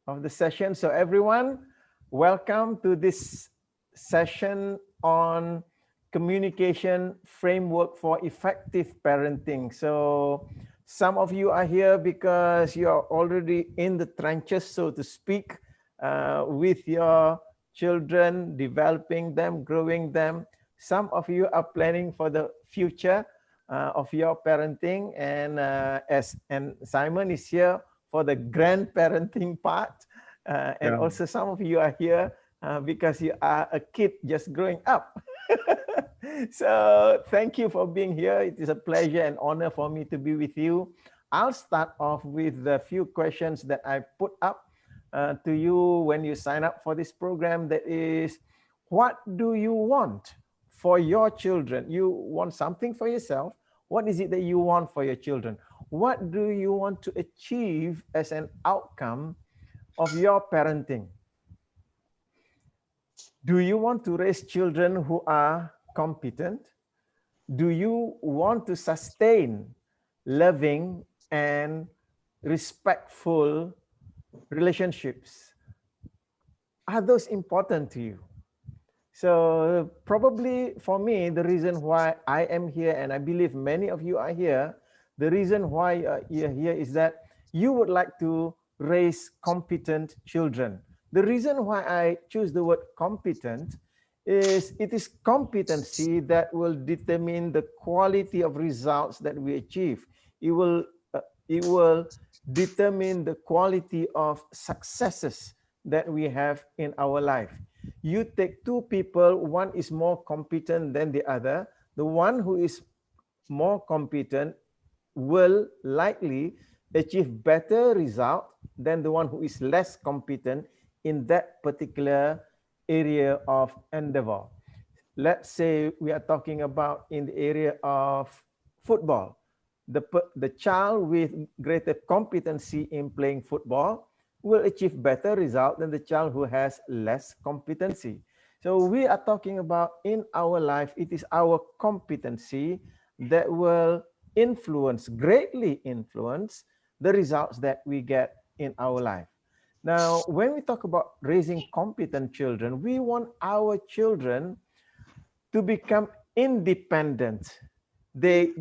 of the session. So everyone, welcome to this session on communication framework for effective parenting. So some of you are here because you are already in the trenches, so to speak, with your children, developing them, growing them. Some of you are planning for the future of your parenting, and Simon is here for the grandparenting part. And Yeah. also some of you are here because you are a kid just growing up. So thank you for being here. It is a pleasure and honor for me to be with you. I'll start off with the few questions that I put up to you when you sign up for this program. That is, what do you want for your children? You want something for yourself. What is it that you want for your children? What do you want to achieve as an outcome of your parenting? Do you want to raise children who are competent? Do you want to sustain loving and respectful relationships? Are those important to you? So probably for me, the reason why I am here, and I believe many of you are here, the reason why you're here is that you would like to raise competent children. The reason why I choose the word competent is it is competency that will determine the quality of results that we achieve. It will, it will determine the quality of successes that we have in our life. You take two people, one is more competent than the other. The one who is more competent will likely achieve better result than the one who is less competent in that particular area of endeavor. Let's say we are talking about in the area of football. The child with greater competency in playing football will achieve better result than the child who has less competency. So we are talking about in our life, it is our competency that will greatly influence the results that we get in our life. Now, when we talk about raising competent children, we want our children to become independent. They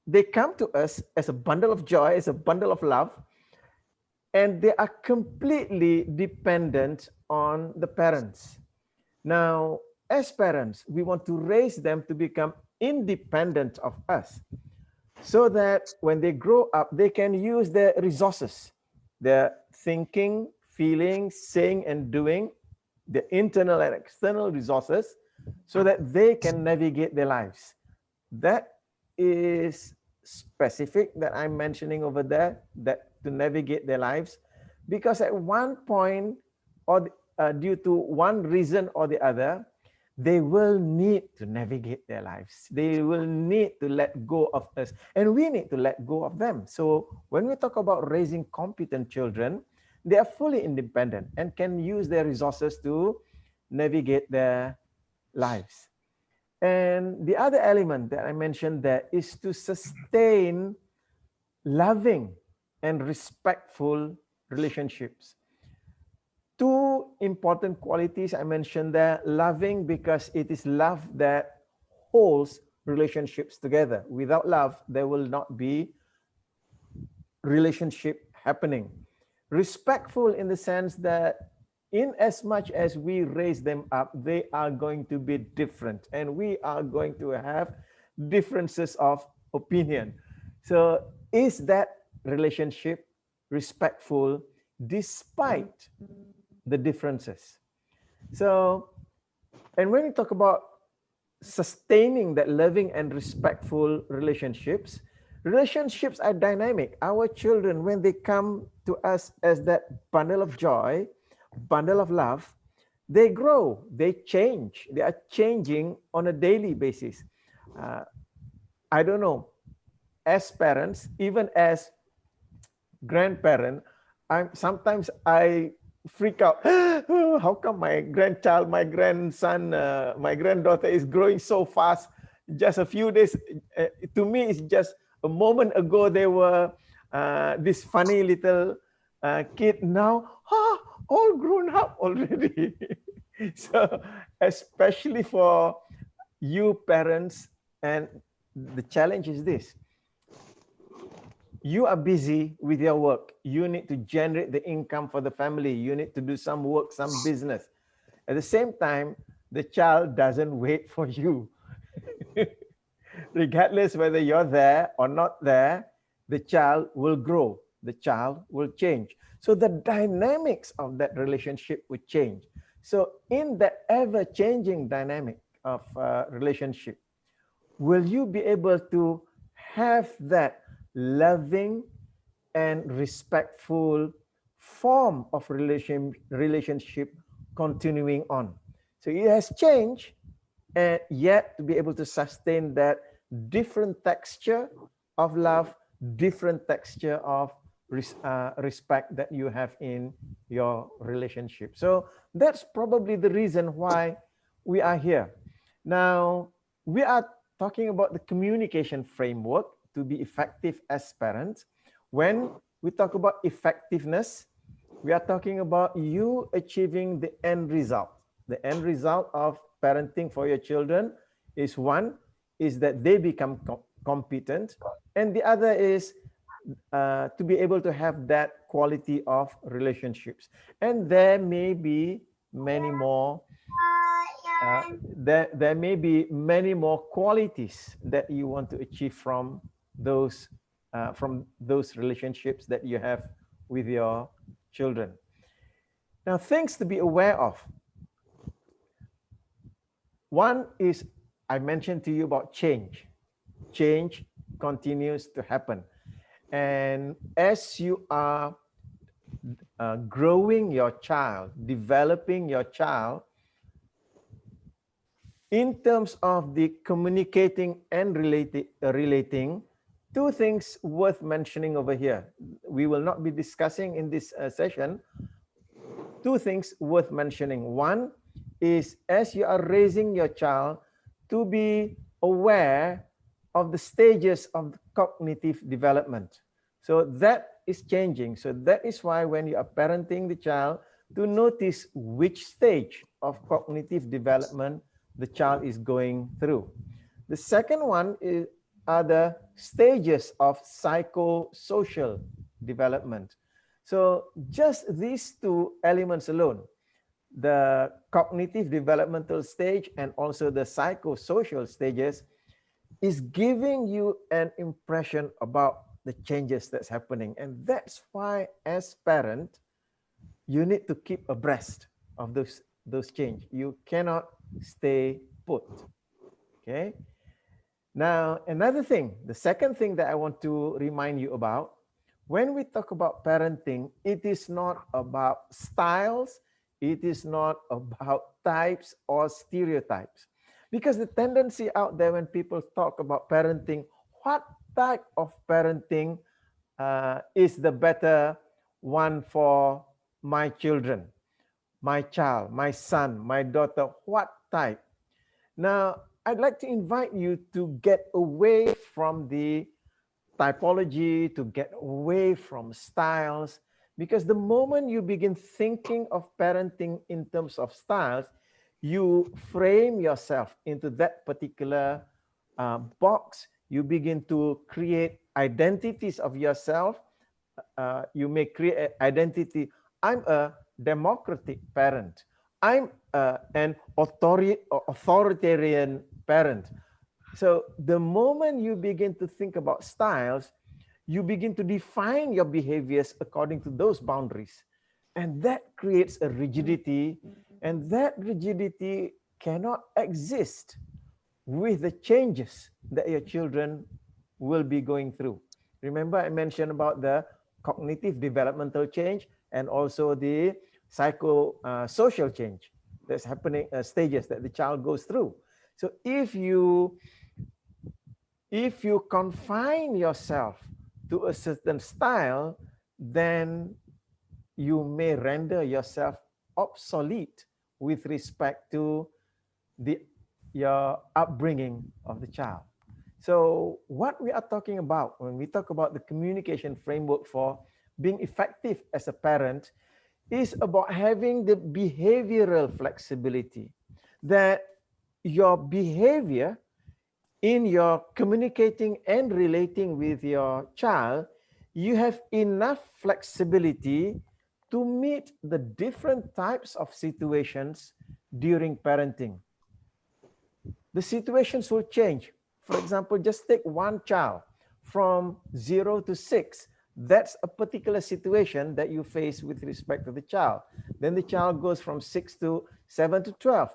they come to us as a bundle of joy, as a bundle of love, and they are completely dependent on the parents. Now, as parents, we want to raise them to become independent of us so that when they grow up, they can use their resources, their thinking, feeling, saying, and doing, the internal and external resources, so that they can navigate their lives. That is specific that I'm mentioning over there, that to navigate their lives, because at one point or due to one reason or the other, they will need to navigate their lives. They will need to let go of us, and we need to let go of them. So when we talk about raising competent children, they are fully independent and can use their resources to navigate their lives. And the other element that I mentioned there is to sustain loving and respectful relationships. Two important qualities I mentioned there: loving, because it is love that holds relationships together. Without love, there will not be relationship happening. Respectful in the sense that in as much as we raise them up, they are going to be different and we are going to have differences of opinion. So is that relationship respectful despite the differences? So, and when we talk about sustaining that loving and respectful relationships, relationships are dynamic. Our children, when they come to us as that bundle of joy, bundle of love, they grow, they change, they are changing on a daily basis. Uh, I don't know, as parents, even as grandparent, I freak out. How come my grandchild, my grandson, my granddaughter is growing so fast? Just a few days, to me, it's just a moment ago they were this funny little kid. Now, all grown up already. So, especially for you parents, and the challenge is this: you are busy with your work. You need to generate the income for the family. You need to do some work, some business. At the same time, the child doesn't wait for you. Regardless whether you're there or not there, the child will grow, the child will change. So the dynamics of that relationship will change. So, in that ever changing dynamic of relationship, will you be able to have that loving and respectful form of relationship continuing on? So it has changed, and yet to be able to sustain that different texture of love, different texture of respect that you have in your relationship. So that's probably the reason why we are here. Now, we are talking about the communication framework to be effective as parents. When we talk about effectiveness, we are talking about you achieving the end result. The end result of parenting for your children is, one is that they become competent, and the other is to be able to have that quality of relationships. And there may be many more. There may be many more qualities that you want to achieve from those relationships that you have with your children. Now, things to be aware of. One is, I mentioned to you about change. Change continues to happen. And as you are growing your child, developing your child, in terms of the communicating and relating, two things worth mentioning over here. We will not be discussing in this session. Two things worth mentioning. One is, as you are raising your child, to be aware of the stages of cognitive development. So that is changing. So that is why when you are parenting the child, to notice which stage of cognitive development the child is going through. The second one are the stages of psychosocial development. So just these two elements alone, the cognitive developmental stage and also the psychosocial stages, is giving you an impression about the changes that's happening. And that's why, as parent, you need to keep abreast of those change. You cannot stay put. Okay. Now, another thing, the second thing that I want to remind you about, when we talk about parenting, it is not about styles, it is not about types or stereotypes. Because the tendency out there when people talk about parenting, what type of parenting is the better one for my children, my child, my son, my daughter, what type? Now, I'd like to invite you to get away from the typology, to get away from styles, because the moment you begin thinking of parenting in terms of styles, you frame yourself into that particular box. You begin to create identities of yourself. You may create an identity. I'm a democratic parent. I'm an authoritarian parent. So the moment you begin to think about styles, you begin to define your behaviors according to those boundaries. And that creates a rigidity, and that rigidity cannot exist with the changes that your children will be going through. Remember, I mentioned about the cognitive developmental change and also the psychosocial change that's happening, stages that the child goes through. So if you confine yourself to a certain style, then you may render yourself obsolete with respect to your upbringing of the child. So what we are talking about when we talk about the communication framework for being effective as a parent is about having the behavioral flexibility, that your behavior in your communicating and relating with your child, you have enough flexibility to meet the different types of situations during parenting. The situations will change. For example, just take one child from 0 to 6. That's a particular situation that you face with respect to the child. Then the child goes from 6 to 7 to 12.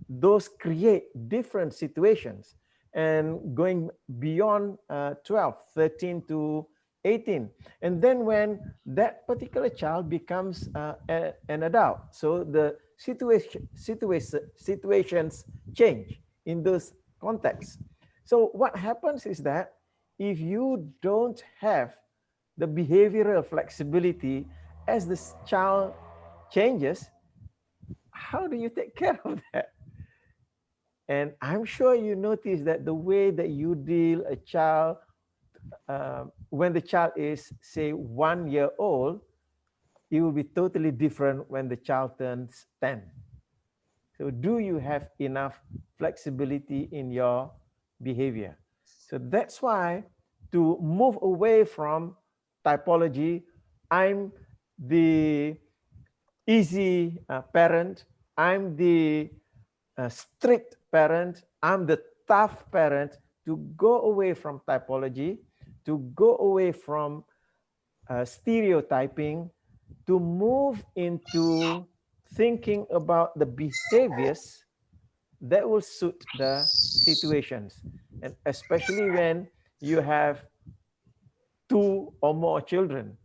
Those create different situations. And going beyond 12, 13 to 18. And then when that particular child becomes an adult, so the situations change in those contexts. So what happens is that if you don't have the behavioral flexibility as the child changes, how do you take care of that? And I'm sure you notice that the way that you deal a child when the child is, say, 1 year old, it will be totally different when the child turns 10. So do you have enough flexibility in your behavior? So that's why, to move away from typology, I'm the easy parent, I'm the strict parent, I'm the tough parent, to go away from typology, to go away from stereotyping, to move into thinking about the behaviors that will suit the situations. And especially when you have 2 or more children,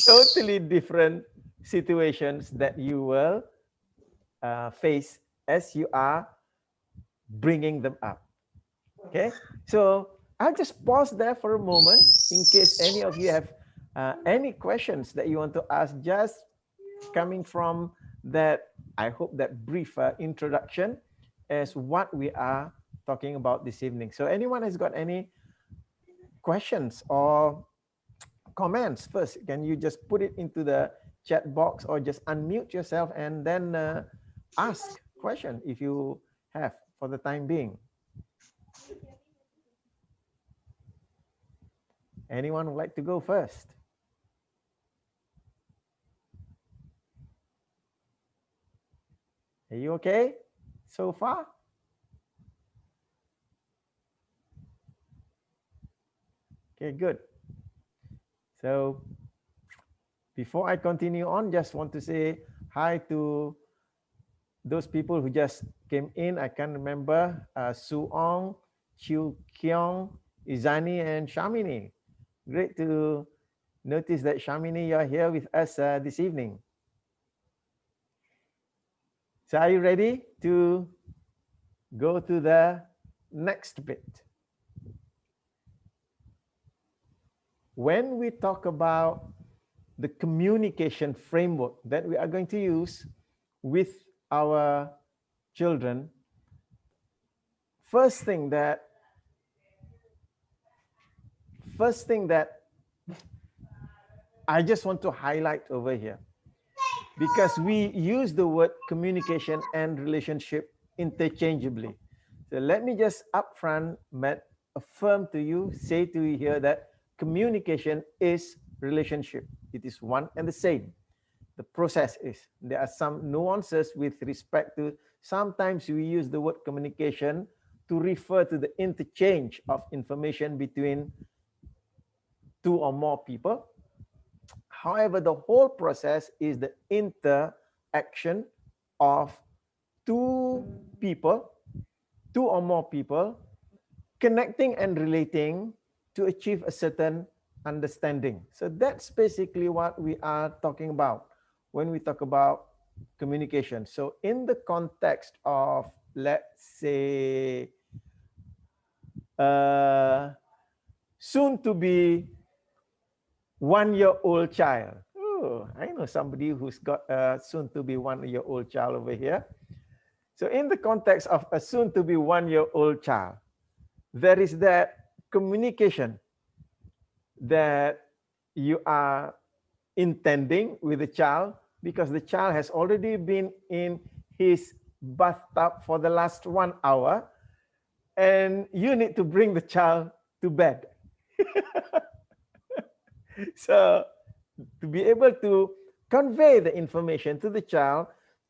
totally different situations that you will face as you are bringing them up. Okay, so I'll just pause there for a moment in case any of you have any questions that you want to ask, just coming from that, I hope, that brief introduction as what we are talking about this evening. So anyone has got any questions or comments? First, can you just put it into the chat box or just unmute yourself and then ask question if you have for the time being? Anyone would like to go first? Are you okay so far? Okay, good. So before I continue on, just want to say hi to those people who just came in. I can remember Su Ong, Chiu Kyong, Izani, and Shamini. Great to notice that, Shamini, you're here with us this evening. So are you ready to go to the next bit? When we talk about the communication framework that we are going to use with our children, first thing that I just want to highlight over here, because we use the word communication and relationship interchangeably. So let me just upfront affirm to you, say to you here, that communication is relationship. It is one and the same. The process is. There are some nuances with respect to, sometimes we use the word communication to refer to the interchange of information between 2 or more people. However, the whole process is the interaction of 2 people, 2 or more people, connecting and relating to achieve a certain understanding. So that's basically what we are talking about when we talk about communication. So in the context of, let's say, soon to be 1-year-old child. Oh, I know somebody who's got a soon to be 1-year-old child over here. So in the context of a soon to be 1-year-old child, there is that communication that you are intending with the child, because the child has already been in his bathtub for the last 1 hour, and you need to bring the child to bed. So to be able to convey the information to the child,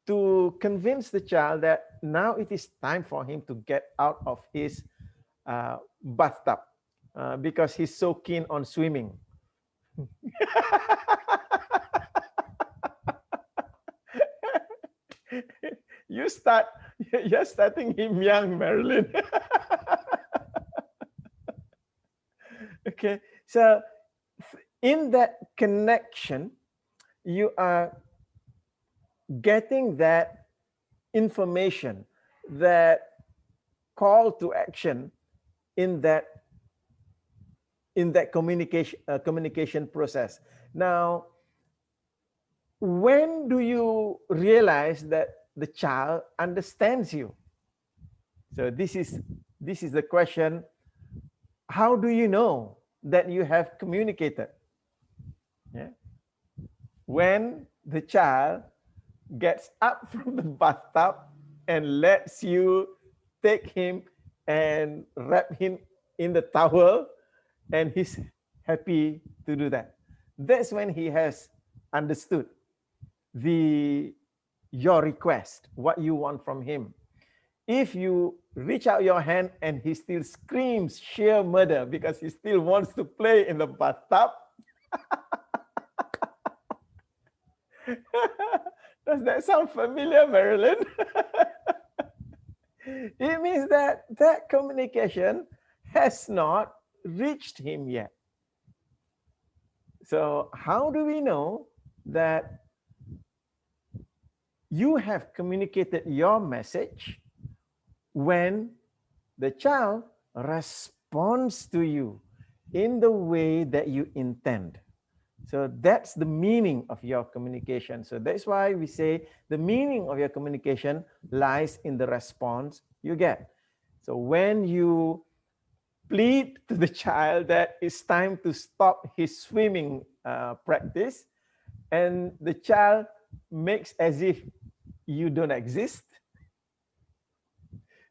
to convince the child that now it is time for him to get out of his bathtub, because he's so keen on swimming. you start you're starting him young, Marilyn. Okay, so in that connection, you are getting that information, that call to action in that communication process. Now, when do you realize that the child understands you? So this is the question. How do you know that you have communicated? Yeah. When the child gets up from the bathtub and lets you take him and wrap him in the towel, and he's happy to do that. That's when he has understood your request, what you want from him. If you reach out your hand and he still screams sheer murder because he still wants to play in the bathtub, does that sound familiar, Marilyn? It means that that communication has not reached him yet. So how do we know that you have communicated your message? When the child responds to you in the way that you intend. So that's the meaning of your communication. So that's why we say the meaning of your communication lies in the response you get. So when you plead to the child that it's time to stop his swimming practice, and the child makes as if you don't exist,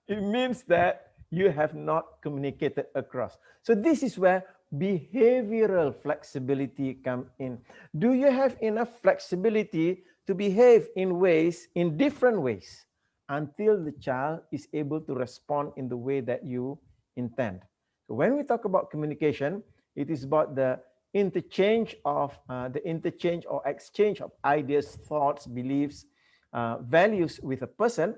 it means that you have not communicated across. So this is where behavioral flexibility comes in. Do you have enough flexibility to behave in different ways, until the child is able to respond in the way that you intend? So when we talk about communication, it is about the interchange or exchange of ideas, thoughts, beliefs, values with a person.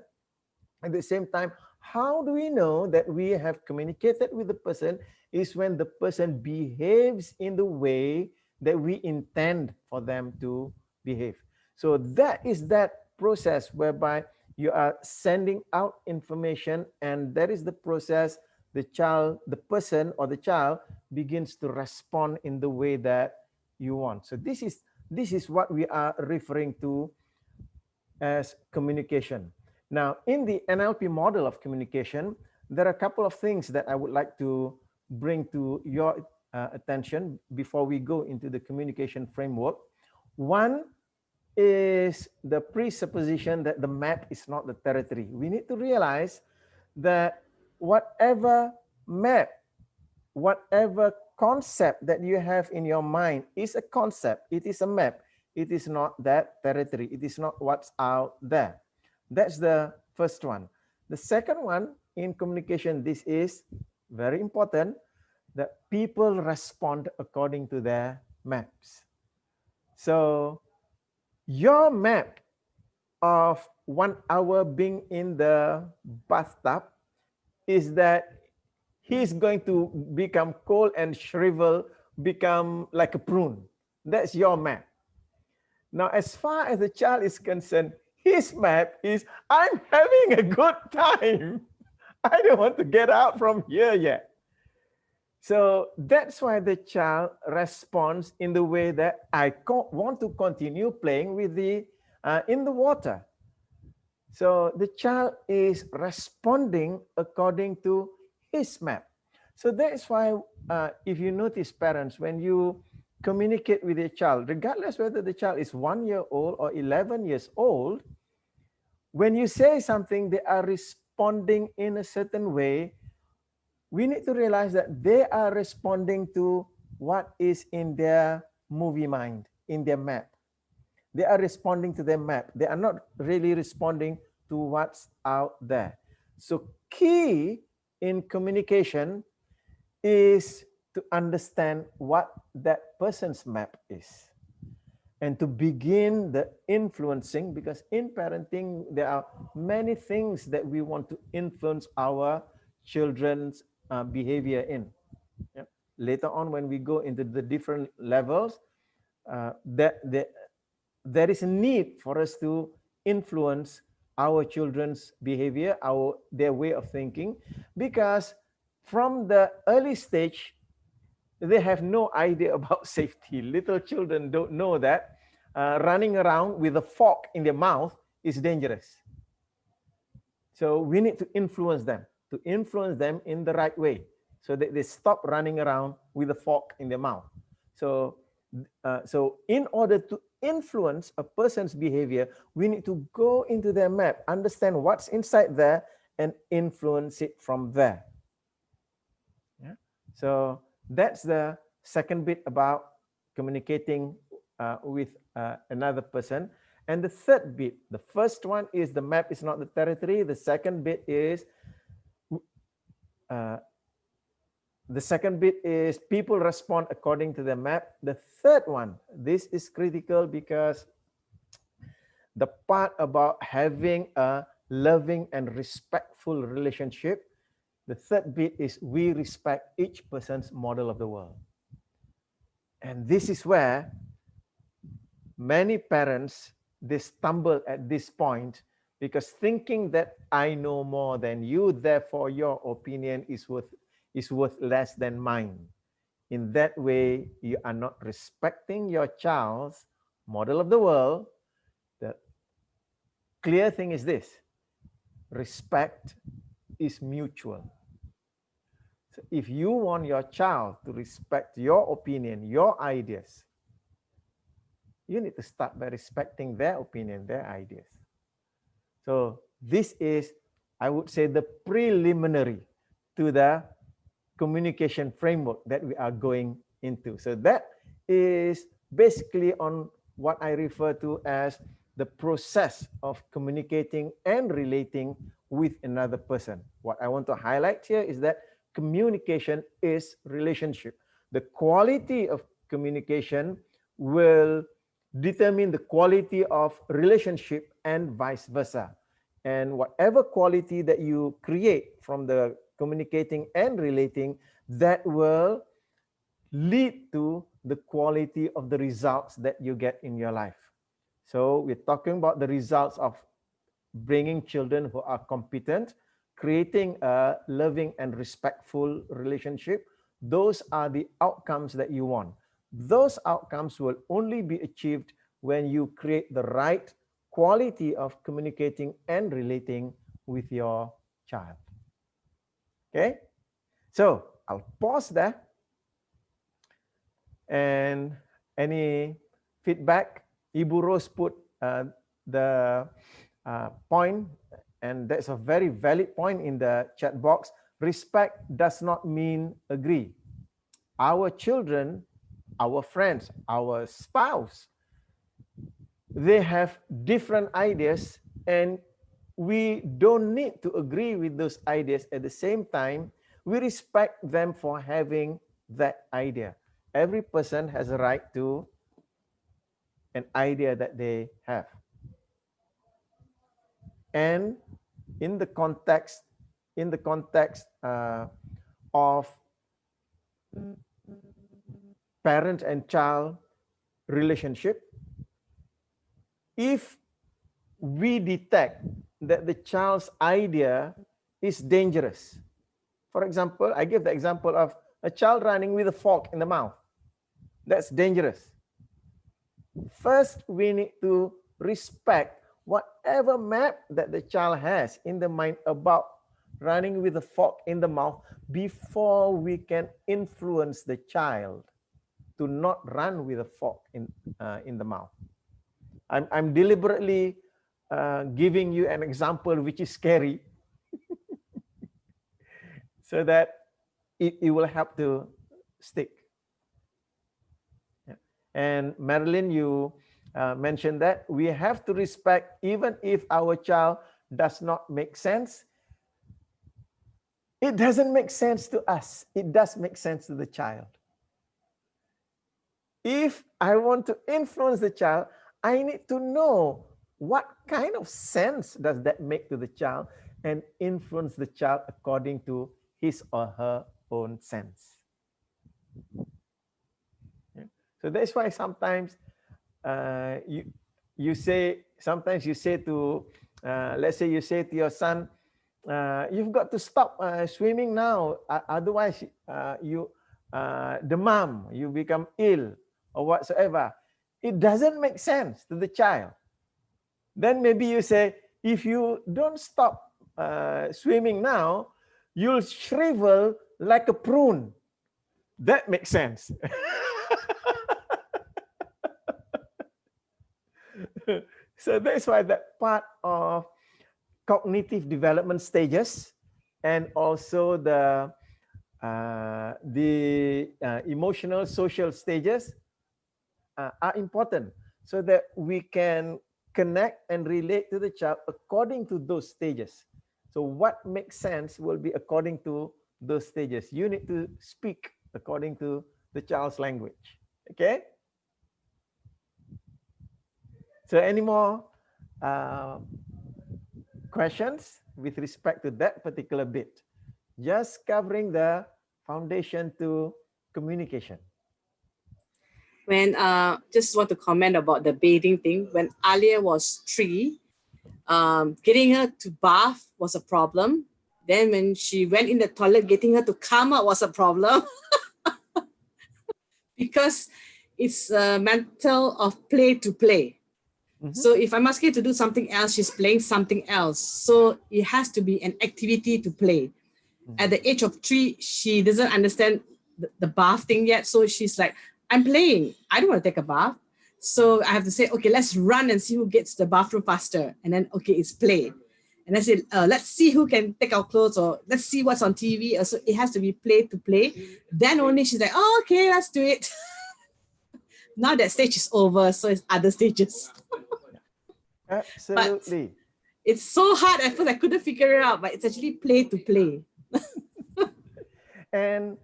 At the same time, how do we know that we have communicated with the person? Is when the person behaves in the way that we intend for them to behave. So that is that process whereby you are sending out information, and that is the process the person or the child begins to respond in the way that you want. So this is what we are referring to as communication. Now, in the NLP model of communication, there are a couple of things that I would like to bring to your attention before we go into the communication framework. One is the presupposition that the map is not the territory. We need to realize that whatever map, whatever concept that you have in your mind is a concept. It is a map. It is not that territory. It is not what's out there. That's the first one. The second one, in communication, this is very important, that people respond according to their maps. So your map of 1 hour being in the bathtub is that he's going to become cold and shrivel, become like a prune. That's your map. Now, as far as the child is concerned, his map is, I'm having a good time. I don't want to get out from here yet. So that's why the child responds in the way that I want to continue playing with in the water. So the child is responding according to his map. So that's why if you notice, parents, when you communicate with your child, regardless whether the child is 1 year old or 11 years old. When you say something, they are responding in a certain way. We need to realize that they are responding to what is in their movie mind, in their map. They are responding to their map. They are not really responding to what's out there. So, key in communication is to understand what that person's map is and to begin the influencing, because in parenting there are many things that we want to influence our children's behavior in. Yeah. Later on, when we go into the different levels, there is a need for us to influence our children's behavior, their way of thinking, because from the early stage they have no idea about safety. Little children don't know that running around with a fork in their mouth is dangerous. So we need to influence them in the right way, so that they stop running around with a fork in their mouth. So in order to influence a person's behavior, we need to go into their map, understand what's inside there, and influence it from there. Yeah. So that's the second bit about communicating with another person. And the third bit, the first one is the map is not the territory. The second bit is people respond according to the map. The third one, this is critical because the part about having a loving and respectful relationship, the third bit is we respect each person's model of the world. And this is where many parents, they stumble at this point, because thinking that I know more than you, therefore your opinion is worth less than mine. In that way, you are not respecting your child's model of the world. The clear thing is this: respect is mutual. So if you want your child to respect your opinion, your ideas, you need to start by respecting their opinion, their ideas. So this is, I would say, the preliminary to the communication framework that we are going into. So that is basically on what I refer to as the process of communicating and relating with another person. What I want to highlight here is that communication is relationship. The quality of communication will determine the quality of relationship and vice versa. And whatever quality that you create from the communicating and relating, that will lead to the quality of the results that you get in your life. So we're talking about the results of bringing children who are competent, creating a loving and respectful relationship. Those are the outcomes that you want. Those outcomes will only be achieved when you create the right quality of communicating and relating with your child. Okay, so I'll pause there. And any feedback? Ibu Rose put the point, and that's a very valid point in the chat box. Respect does not mean agree. Our children, our friends, our spouse, they have different ideas, and we don't need to agree with those ideas. At the same time, we respect them for having that idea. Every person has a right to an idea that they have. And in the context of parent and child relationship, if we detect that the child's idea is dangerous, for example, I give the example of a child running with a fork in the mouth. That's dangerous. First, we need to respect whatever map that the child has in the mind about running with a fork in the mouth before we can influence the child. to not run with a fork in the mouth. I'm deliberately giving you an example which is scary so that it will help to stick. Yeah. And Marilyn, you mentioned that we have to respect even if our child does not make sense. It doesn't make sense to us. It does make sense to the child. If I want to influence the child, I need to know what kind of sense does that make to the child and influence the child according to his or her own sense. Yeah. So that's why sometimes you say, sometimes you say to, let's say you say to your son, you've got to stop swimming now, otherwise the mom, you become ill or whatsoever. It doesn't make sense to the child. Then maybe you say, if you don't stop swimming now, you'll shrivel like a prune. That makes sense. So that's why that part of cognitive development stages and also the emotional social stages are important so that we can connect and relate to the child according to those stages. So what makes sense will be according to those stages. You need to speak according to the child's language. Okay? So any more questions with respect to that particular bit? Just covering the foundation to communication. When just want to comment about the bathing thing. When Alia was 3, getting her to bath was a problem. Then when she went in the toilet, getting her to come out was a problem. Because it's a mental of play to play. So if I'm asking her to do something else, she's playing something else. So it has to be an activity to play. At the age of 3, she doesn't understand the bath thing yet. So she's like, I'm playing. I don't want to take a bath. So I have to say, okay, let's run and see who gets the bathroom faster. And then, okay, it's play. And I said, let's see who can take our clothes, or let's see what's on TV. So it has to be play to play. Then only she's like, oh, okay, let's do it. Now that stage is over. So it's other stages. Absolutely. But it's so hard. At first, I couldn't figure it out, but it's actually play to play. And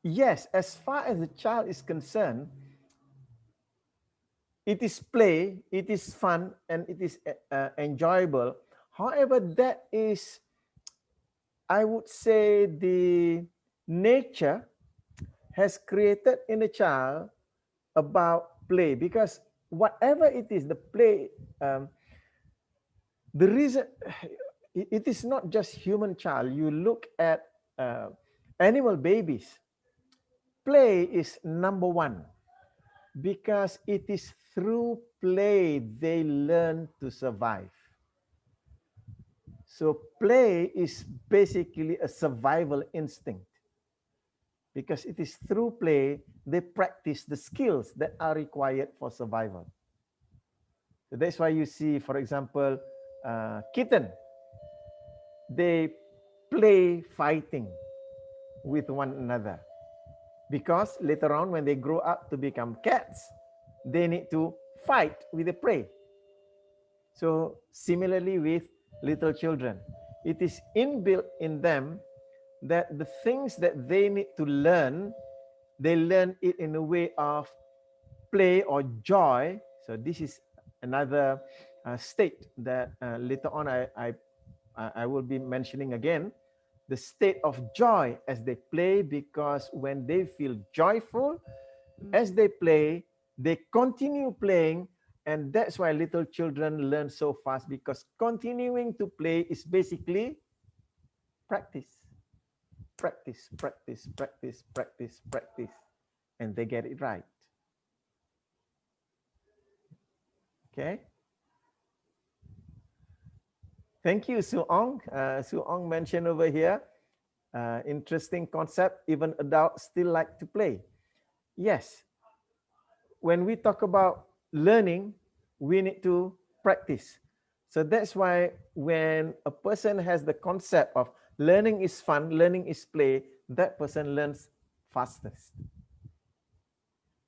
yes, as far as the child is concerned, it is play, it is fun, and it is enjoyable. However, that is, I would say, the nature has created in a child about play, because whatever it is, the play, the reason, it is not just human child. You look at animal babies, play is number one, because it is through play they learn to survive. So play is basically a survival instinct, because it is through play they practice the skills that are required for survival. So that's why you see, for example, kitten, they play fighting with one another, because later on when they grow up to become cats, they need to fight with the prey. So similarly with little children, it is inbuilt in them that the things that they need to learn, they learn it in a way of play or joy. So this is another state that later on I will be mentioning again, the state of joy as they play, because when they feel joyful as they play, they continue playing. And that's why little children learn so fast, because continuing to play is basically practice, practice, practice, practice, practice, practice, and they get it right. Okay. Thank you, Su Ong. Su Ong mentioned over here, interesting concept, even adults still like to play. yes, when we talk about learning, we need to practice. So that's why when a person has the concept of learning is fun, learning is play, that person learns fastest.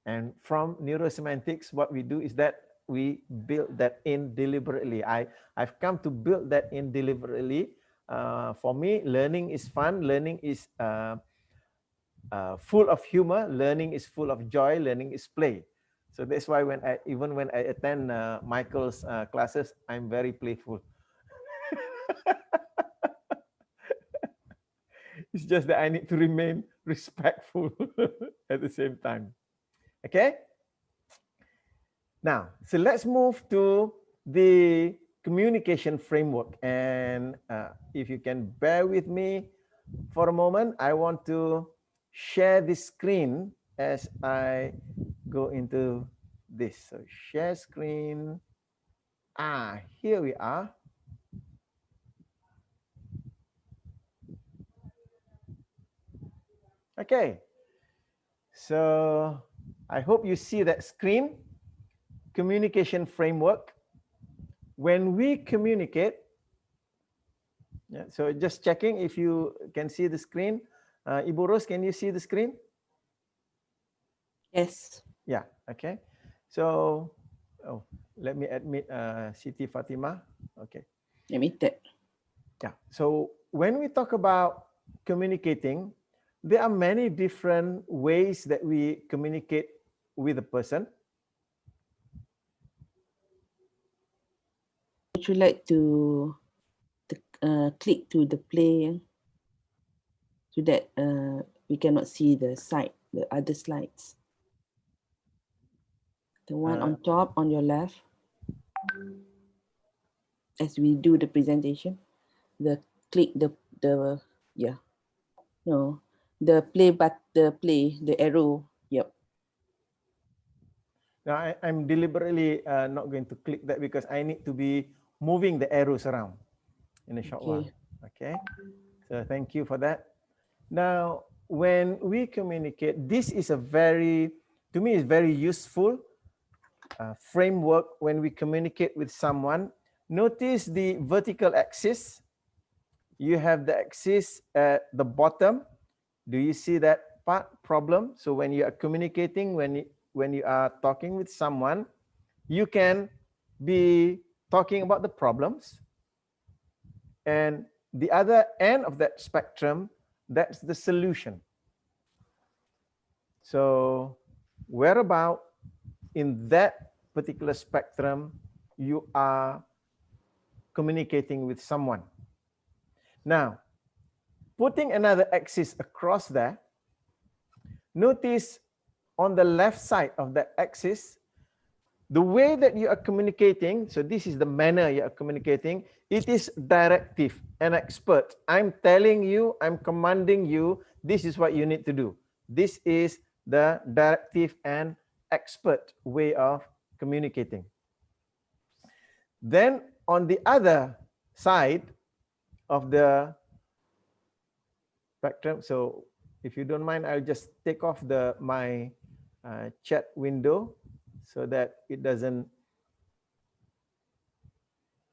And from neurosemantics, what we do is that we build that in deliberately. I've come to build that in deliberately. For me, learning is fun, learning is full of humor, learning is full of joy, learning is play. So that's why even when I attend Michael's classes, I'm very playful. It's just that I need to remain respectful at the same time. Okay? Now, so let's move to the communication framework. And if you can bear with me for a moment, I want to share this screen as I go into this. So share screen. Here we are. Okay. So I hope you see that screen. Communication framework. When we communicate, yeah, so just checking if you can see the screen. Ibu Rose, can you see the screen? Yes. Yeah, okay. So, let me admit Siti Fatima. Okay. Admitted. Yeah, so when we talk about communicating, there are many different ways that we communicate with a person. Would you like to click to the play so that we cannot see the other slides? The one on top on your left, as we do the presentation, the arrow. Yep. Now, I'm deliberately not going to click that because I need to be moving the arrows around in a short while. Okay, so thank you for that. Now, when we communicate, this is to me, is very useful framework when we communicate with someone. Notice the vertical axis. You have the axis at the bottom. Do you see that part? Problem. So when you are communicating, when you are talking with someone, you can be talking about the problems, and the other end of that spectrum, that's the solution. So whereabout in that particular spectrum you are communicating with someone. Now, putting another axis across there, notice on the left side of that axis, the way that you are communicating, so this is the manner you are communicating, it is directive and expert. I'm telling you, I'm commanding you, this is what you need to do. This is the directive and expert way of communicating. Then on the other side of the spectrum, so if you don't mind, I'll just take off my chat window so that it doesn't.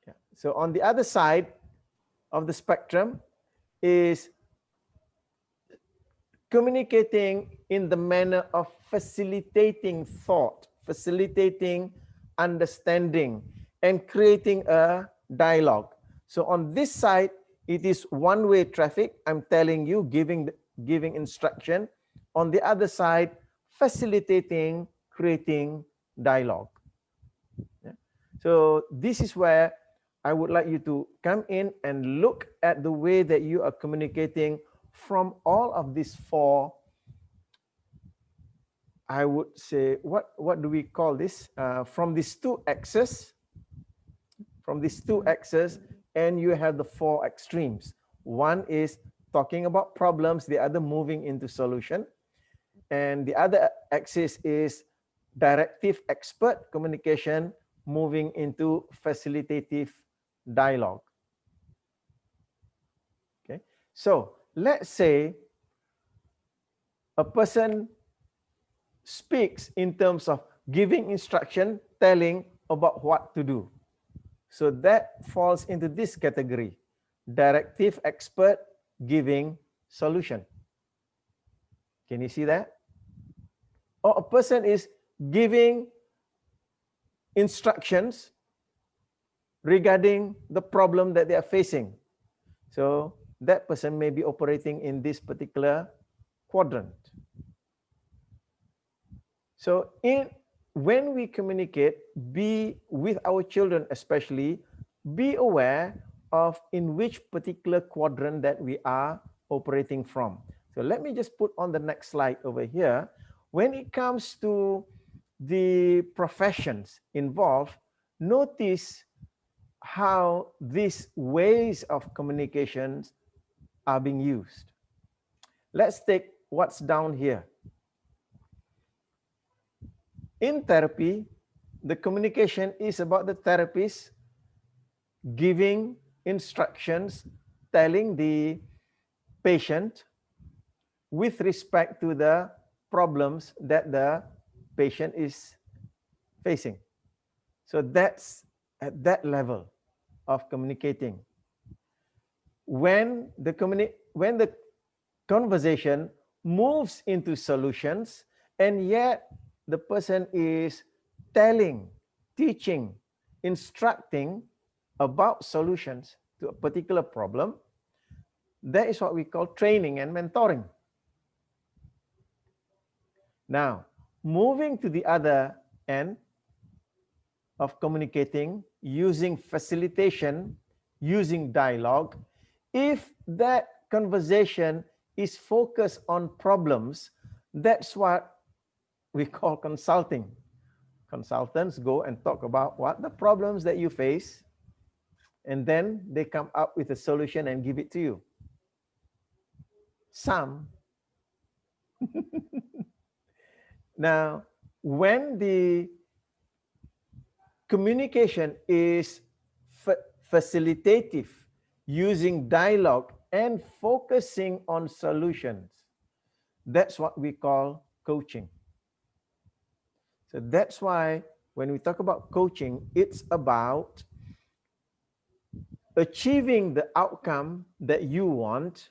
Yeah. So on the other side of the spectrum is communicating in the manner of facilitating thought, facilitating understanding, and creating a dialogue. So on this side, it is one-way traffic. I'm telling you, giving instruction. On the other side, facilitating, creating dialogue. Yeah. So this is where I would like you to come in and look at the way that you are communicating from all of these four. I would say, what do we call this? From these two axes, and you have the four extremes. One is talking about problems, the other moving into solution. And the other axis is directive expert communication, moving into facilitative dialogue. Okay, so let's say a person speaks in terms of giving instruction, telling about what to do. So that falls into this category. Directive expert giving solution. Can you see that? Or a person is giving instructions regarding the problem that they are facing. So that person may be operating in this particular quadrant. So when we communicate, be with our children especially, be aware of in which particular quadrant that we are operating from. So let me just put on the next slide over here. When it comes to the professions involved, notice how these ways of communications are being used. Let's take what's down here. In therapy, the communication is about the therapist giving instructions, telling the patient with respect to the problems that the patient is facing. So that's at that level of communicating. When the conversation moves into solutions, and yet the person is telling, teaching, instructing about solutions to a particular problem, that is what we call training and mentoring. Now, moving to the other end of communicating, using facilitation, using dialogue, if that conversation is focused on problems, that's what we call consulting. Consultants go and talk about what the problems that you face, and then they come up with a solution and give it to you. Some. Now, when the communication is facilitative, using dialogue and focusing on solutions, that's what we call coaching. So that's why when we talk about coaching, it's about achieving the outcome that you want,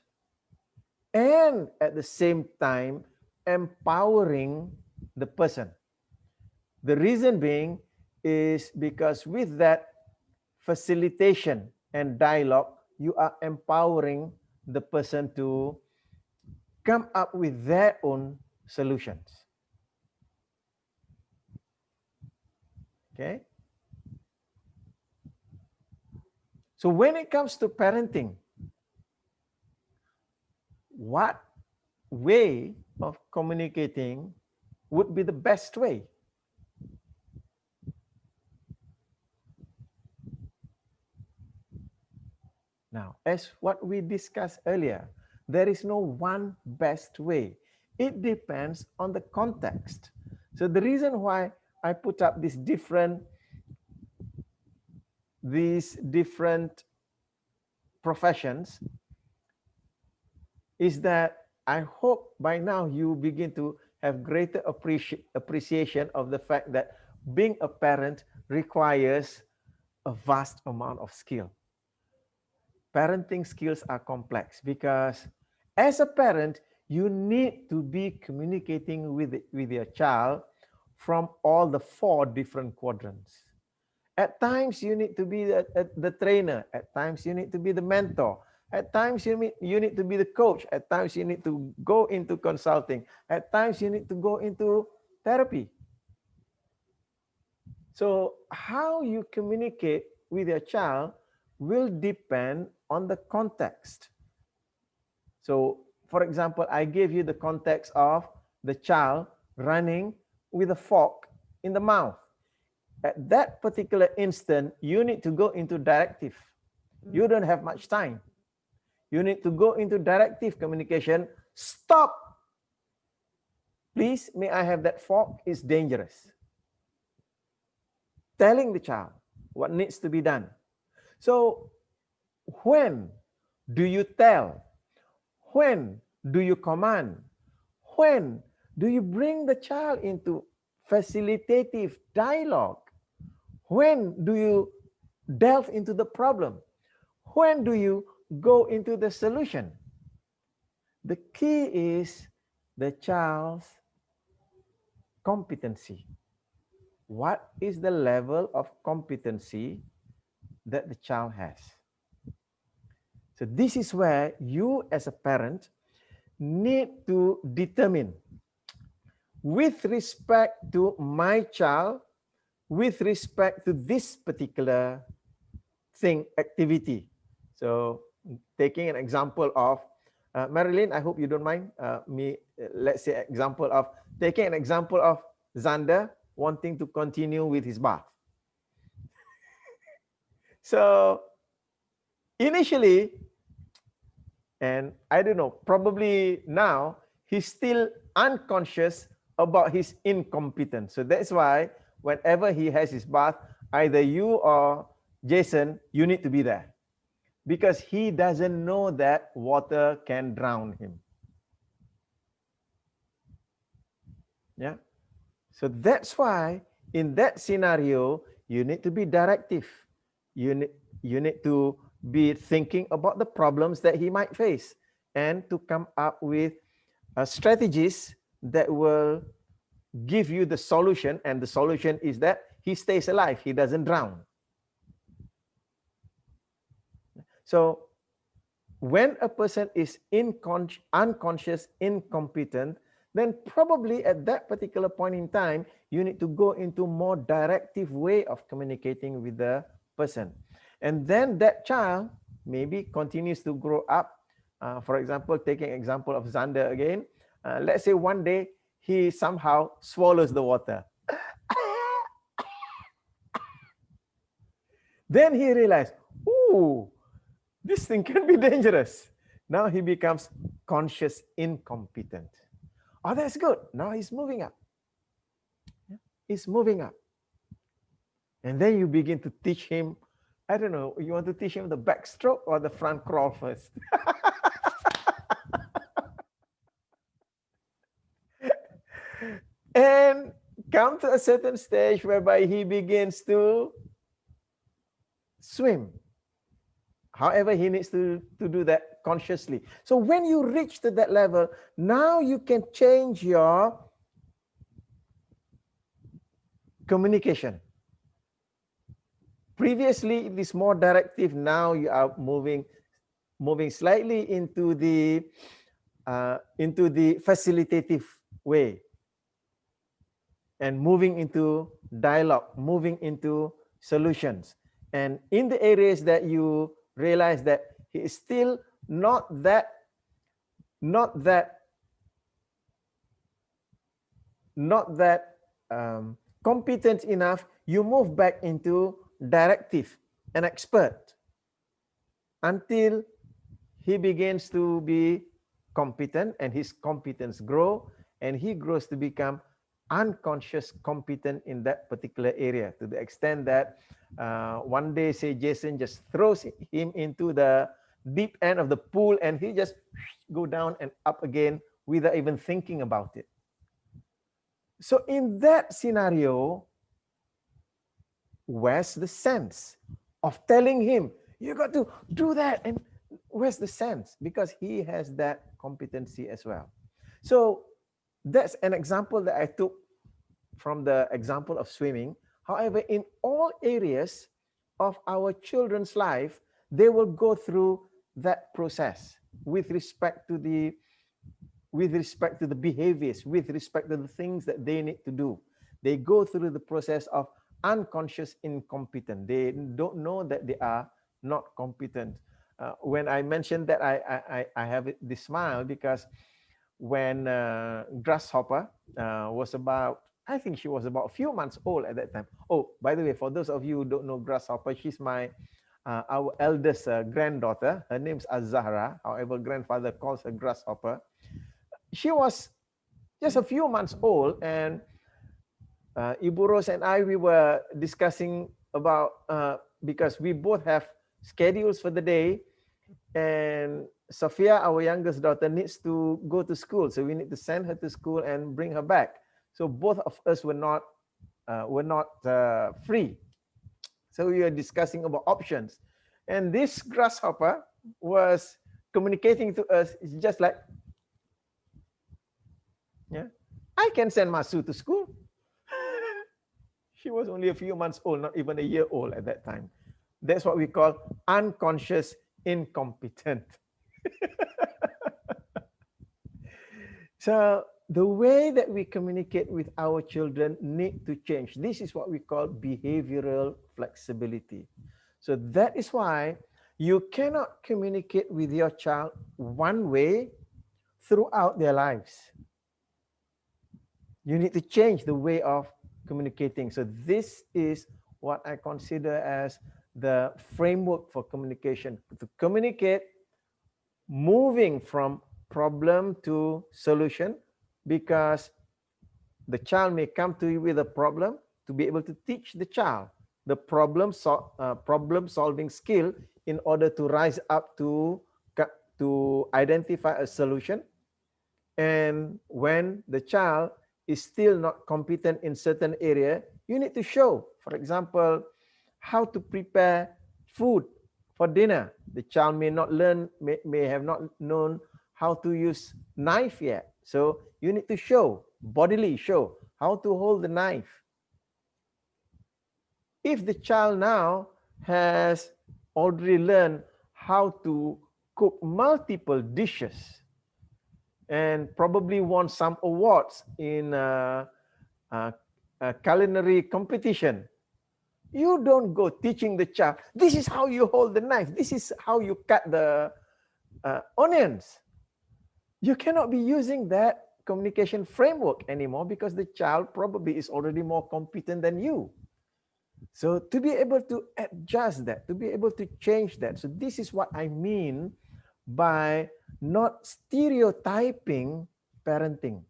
and at the same time empowering the person. The reason being is because with that facilitation and dialogue, you are empowering the person to come up with their own solutions. Okay? So when it comes to parenting, what way of communicating would be the best way? Now, as what we discussed earlier, there is no one best way. It depends on the context. So the reason why I put up these different professions is that I hope by now you begin to have greater appreciation of the fact that being a parent requires a vast amount of skill. Parenting skills are complex because as a parent, you need to be communicating with your child from all the 4 different quadrants. At times, you need to be the trainer. At times, you need to be the mentor. At times, you need to be the coach. At times, you need to go into consulting. At times, you need to go into therapy. So how you communicate with your child will depend on the context. So, for example, I gave you the context of the child running with a fork in the mouth. At that particular instant, you need to go into directive. You don't have much time. You need to go into directive communication. Stop. Please, may I have that fork? It's dangerous. Telling the child what needs to be done. So, when do you tell? When do you command? When Do you bring the child into facilitative dialogue? When do you delve into the problem? When do you go into the solution? The key is the child's competency. What is the level of competency that the child has? So this is where you as a parent need to determine, with respect to my child, with respect to this particular thing, activity. So taking an example of, Marilyn, I hope you don't mind let's say example of, taking an example of Xander wanting to continue with his bath. So initially, and I don't know, probably now, he's still unconscious about his incompetence. So that's why whenever he has his bath, either you or Jason, you need to be there. Because he doesn't know that water can drown him. Yeah. So that's why in that scenario, you need to be directive. You need to be thinking about the problems that he might face and to come up with strategies that will give you the solution. And the solution is that he stays alive, he doesn't drown. So when a person is unconscious, incompetent, then probably at that particular point in time, you need to go into more directive way of communicating with the person. And then that child maybe continues to grow up. For example, taking example of Xander again, let's say one day he somehow swallows the water. Then he realized, ooh, this thing can be dangerous. Now he becomes conscious incompetent. Oh, that's good. Now he's moving up. He's moving up. And then you begin to teach him, I don't know, you want to teach him the backstroke or the front crawl first? And come to a certain stage whereby he begins to swim. However, he needs to do that consciously. So when you reach to that level, now you can change your communication. Previously, it is more directive. Now you are moving slightly into the facilitative way, and moving into dialogue, moving into solutions. And in the areas that you realize that he is still not that competent enough, you move back into directive and expert until he begins to be competent, and his competence grow, and he grows to become unconscious competent in that particular area, to the extent that one day, say Jason just throws him into the deep end of the pool and he just go down and up again without even thinking about it. So in that scenario, where's the sense of telling him, you got to do that? And where's the sense? Because he has that competency as well. So that's an example that I took from the example of swimming. However, in all areas of our children's life, they will go through that process with respect to the behaviors, with respect to the things that they need to do. They go through the process of unconscious incompetent. They don't know that they are not competent. When I mentioned that, I have this smile because when Grasshopper was about, I think she was about a few months old at that time. Oh, by the way, for those of you who don't know Grasshopper, she's our eldest granddaughter. Her name's Azahra. However, grandfather calls her Grasshopper. She was just a few months old, and Ibu Rose and I, we were discussing about, because we both have schedules for the day, and Sophia, our youngest daughter, needs to go to school, so we need to send her to school and bring her back. So both of us were not free. So we were discussing about options, and this grasshopper was communicating to us. It's just like, yeah, I can send Masu to school. She was only a few months old, not even a year old at that time. That's what we call unconscious incompetent. So the way that we communicate with our children need to change. This is what we call behavioral flexibility. So that is why you cannot communicate with your child one way throughout their lives. You need to change the way of communicating. So this is what I consider as the framework for communication. To communicate, moving from problem to solution, because the child may come to you with a problem, to be able to teach the child the problem solving skill in order to rise up to identify a solution. And when the child is still not competent in certain area, you need to show, for example, how to prepare food for dinner. The child may not learn, may have not known how to use knife yet. So you need to show, bodily show, how to hold the knife. If the child now has already learned how to cook multiple dishes and probably won some awards in a culinary competition, you don't go teaching the child, this is how you hold the knife, this is how you cut the onions. You cannot be using that communication framework anymore, because the child probably is already more competent than you. So to be able to adjust that, to be able to change that. So this is what I mean by not stereotyping parenting.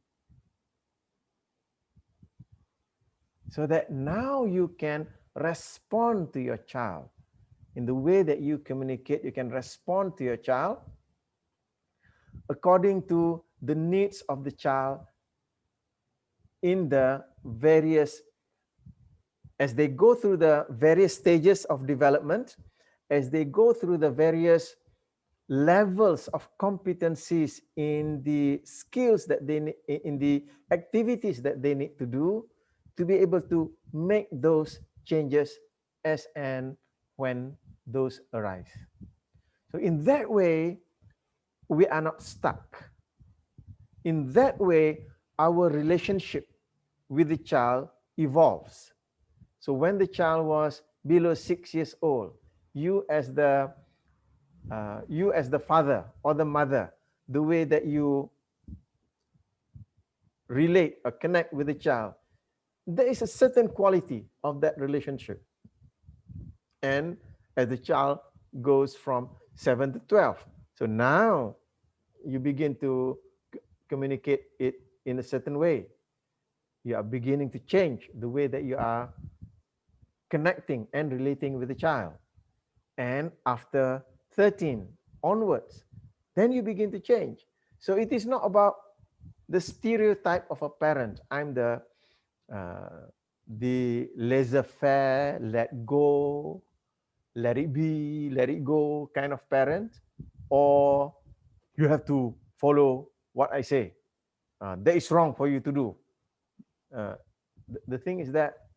So that now you can respond to your child in the way that you communicate. You can respond to your child according to the needs of the child in the various, as they go through the various stages of development, as they go through the various levels of competencies in the skills that they need, in the activities that they need to do, to be able to make those changes as and when those arise. So in that way, we are not stuck. In that way, our relationship with the child evolves. So when the child was below 6 years old, you as the father or the mother, the way that you relate or connect with the child, there is a certain quality of that relationship. And as the child goes from 7 to 12, so now you begin to communicate it in a certain way. You are beginning to change the way that you are connecting and relating with the child. And after 13 onwards, then you begin to change. So it is not about the stereotype of a parent. I'm the laissez-faire, let go, let it be, let it go kind of parent, or you have to follow what I say. That is wrong for you to do. The thing is that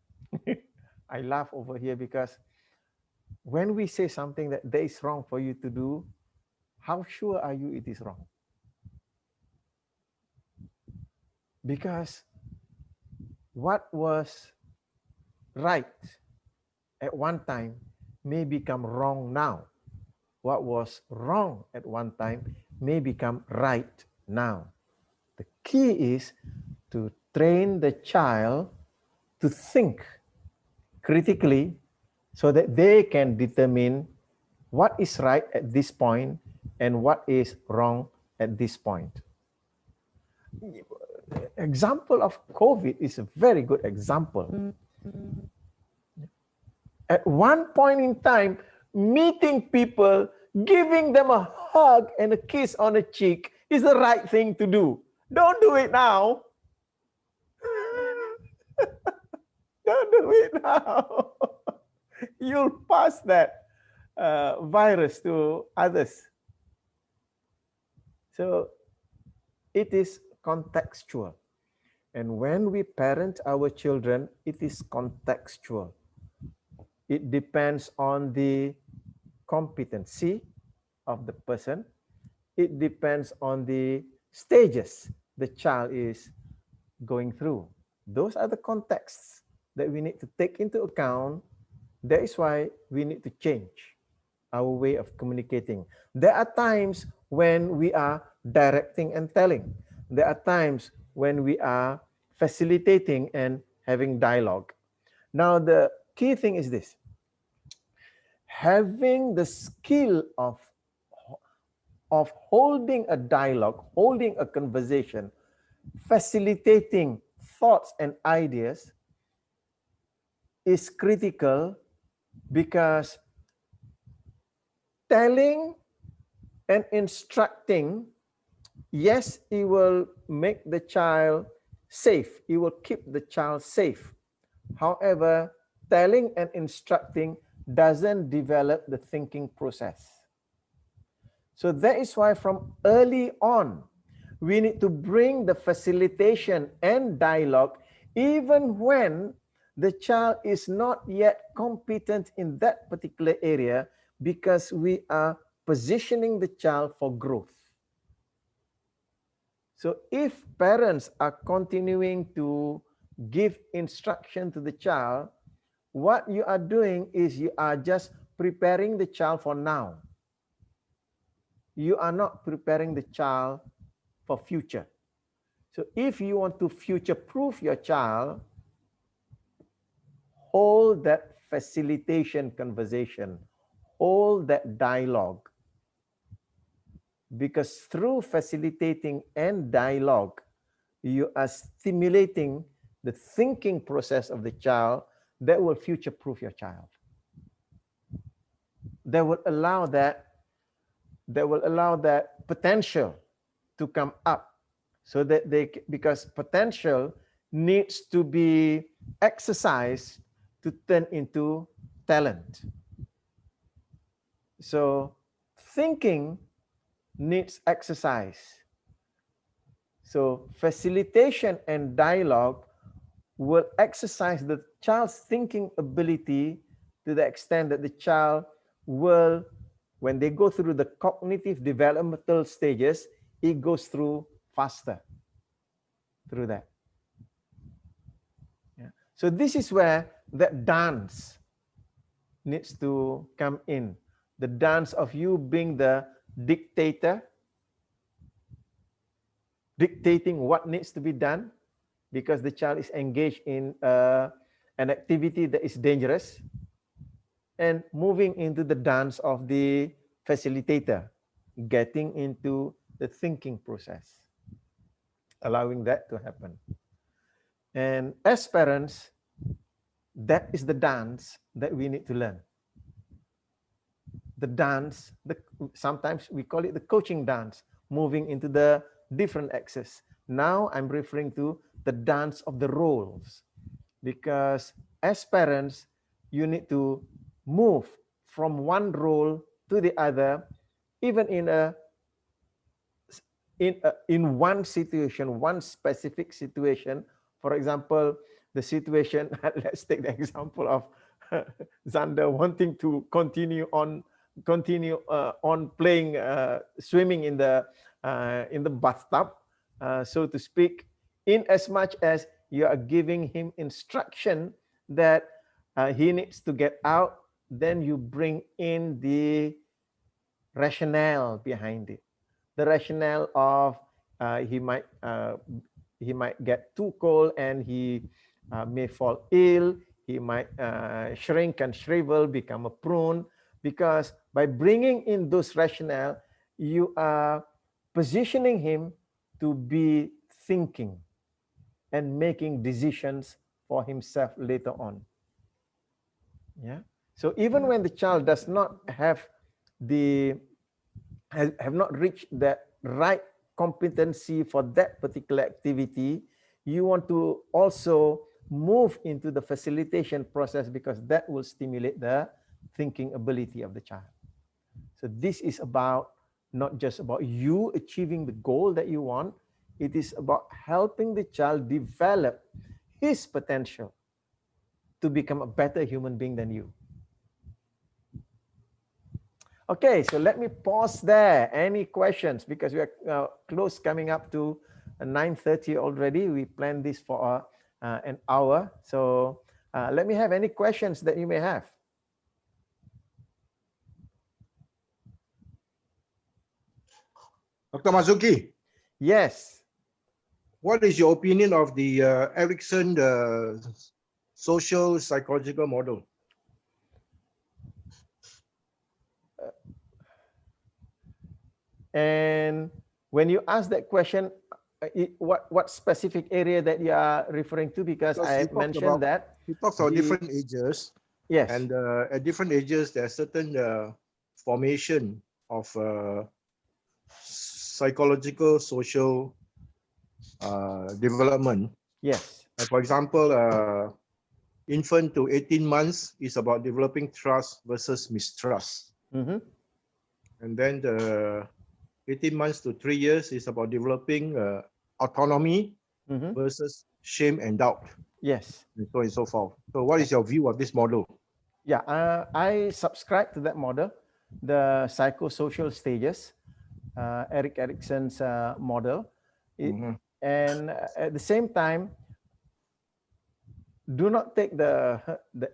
I laugh over here, because when we say something that is wrong for you to do, how sure are you it is wrong? Because what was right at one time may become wrong now. What was wrong at one time may become right now. The key is to train the child to think critically, so that they can determine what is right at this point and what is wrong at this point. Example of COVID is a very good example. At one point in time, meeting people, giving them a hug and a kiss on the cheek is the right thing to do. Don't do it now. Don't do it now. You'll pass that virus to others. So it is contextual. And when we parent our children, it is contextual. It depends on the competency of the person. It depends on the stages the child is going through. Those are the contexts that we need to take into account. That is why we need to change our way of communicating. There are times when we are directing and telling. There are times when we are facilitating and having dialogue. Now, the key thing is this. Having the skill of holding a dialogue, holding a conversation, facilitating thoughts and ideas is critical, because telling and instructing, yes, it will make the child safe. It will keep the child safe. However, telling and instructing doesn't develop the thinking process. So that is why from early on, we need to bring the facilitation and dialogue even when the child is not yet competent in that particular area, because we are positioning the child for growth. So if parents are continuing to give instruction to the child, what you are doing is you are just preparing the child for now. You are not preparing the child for future. So if you want to future-proof your child, hold that facilitation conversation, hold that dialogue. Because through facilitating and dialogue, you are stimulating the thinking process of the child that will future-proof your child. That will allow that potential to come up, so that because potential needs to be exercised to turn into talent. So thinking needs exercise. So facilitation and dialogue will exercise the child's thinking ability to the extent that the child will, when they go through the cognitive developmental stages, it goes through faster through that. Yeah. So this is where that dance needs to come in. The dance of you being the dictator, dictating what needs to be done, because the child is engaged in an activity that is dangerous, and moving into the dance of the facilitator, getting into the thinking process, allowing that to happen. And as parents, that is the dance that we need to learn. The dance, sometimes we call it the coaching dance, moving into the different axes. Now I'm referring to the dance of the roles, because as parents, you need to move from one role to the other, even in one situation, one specific situation. For example, the situation, let's take the example of Xander wanting to continue on playing swimming in the bathtub, so to speak, in as much as you are giving him instruction that he needs to get out, then you bring in the rationale behind it. The rationale of he might get too cold and he may fall ill. He might shrink and shrivel, become a prune, because by bringing in those rationale, you are positioning him to be thinking and making decisions for himself later on. Yeah. So even when the child does not have the have not reached that right competency for that particular activity, you want to also move into the facilitation process because that will stimulate the thinking ability of the child. So this is about not just about you achieving the goal that you want, it is about helping the child develop his potential to become a better human being than you. Okay, so let me pause there. Any questions? Because we are close, coming up to 9:30 already. We planned this for an hour. So let me have any questions that you may have. Dr. Mazuki, Yes. what is your opinion of the Erickson social psychological model? And when you ask that question, what specific area that you are referring to? Because I mentioned that he talks about different ages. Yes. And at different ages, there are certain formation of psychological, social development. Yes. For example, infant to 18 months is about developing trust versus mistrust. Mm-hmm. And then the 18 months to 3 years is about developing autonomy Mm-hmm. versus shame and doubt. Yes. And so on and so forth. So what is your view of this model? Yeah, I subscribe to that model, the psychosocial stages, Erik Erikson's model. And at the same time, do not take the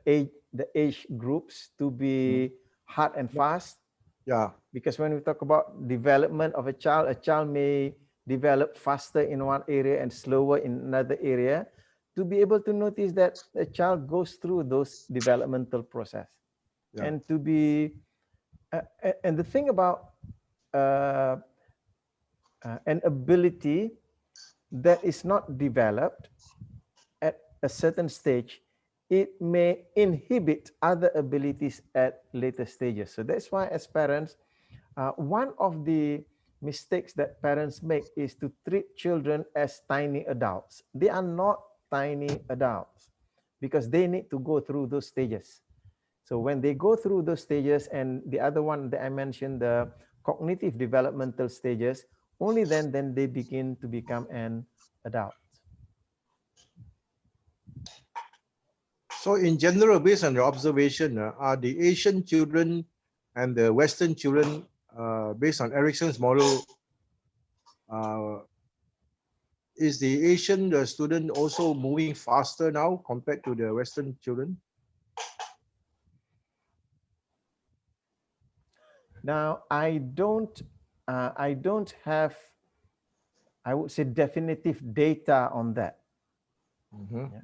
age groups to be hard and fast. Yeah. Because when we talk about development of a child may develop faster in one area and slower in another area. To be able to notice that a child goes through those developmental process. Yeah. And to be, and the thing about an ability that is not developed at a certain stage, it may inhibit other abilities at later stages. So that's why as parents, one of the mistakes that parents make is to treat children as tiny adults. They are not tiny adults because they need to go through those stages. So when they go through those stages, and the other one that I mentioned, the cognitive developmental stages, only then they begin to become an adult. So in general, based on your observation, are the Asian children and the Western children, based on Erickson's model, is the Asian student also moving faster now compared to the Western children? Now, I don't have, I would say, definitive data on that. Mm-hmm. Yeah.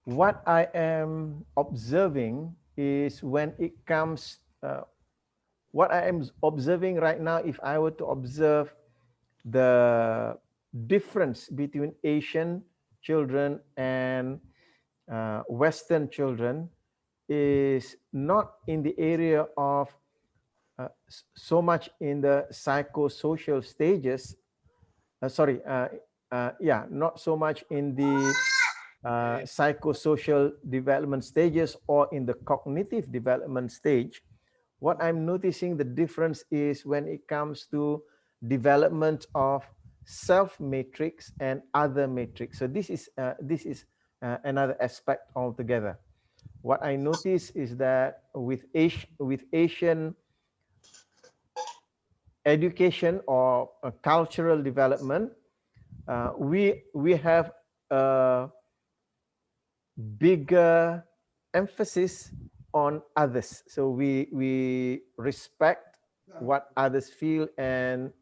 What I am observing is when it comes, what I am observing right now, if I were to observe the difference between Asian children and Western children, is not in the area of so much in the psychosocial stages. Not so much in the psychosocial development stages or in the cognitive development stage. What I'm noticing the difference is when it comes to development of self matrix and other matrix. So this is another aspect altogether. What I notice is that with Asian education or cultural development, we have a bigger emphasis on others. So we respect what others feel, and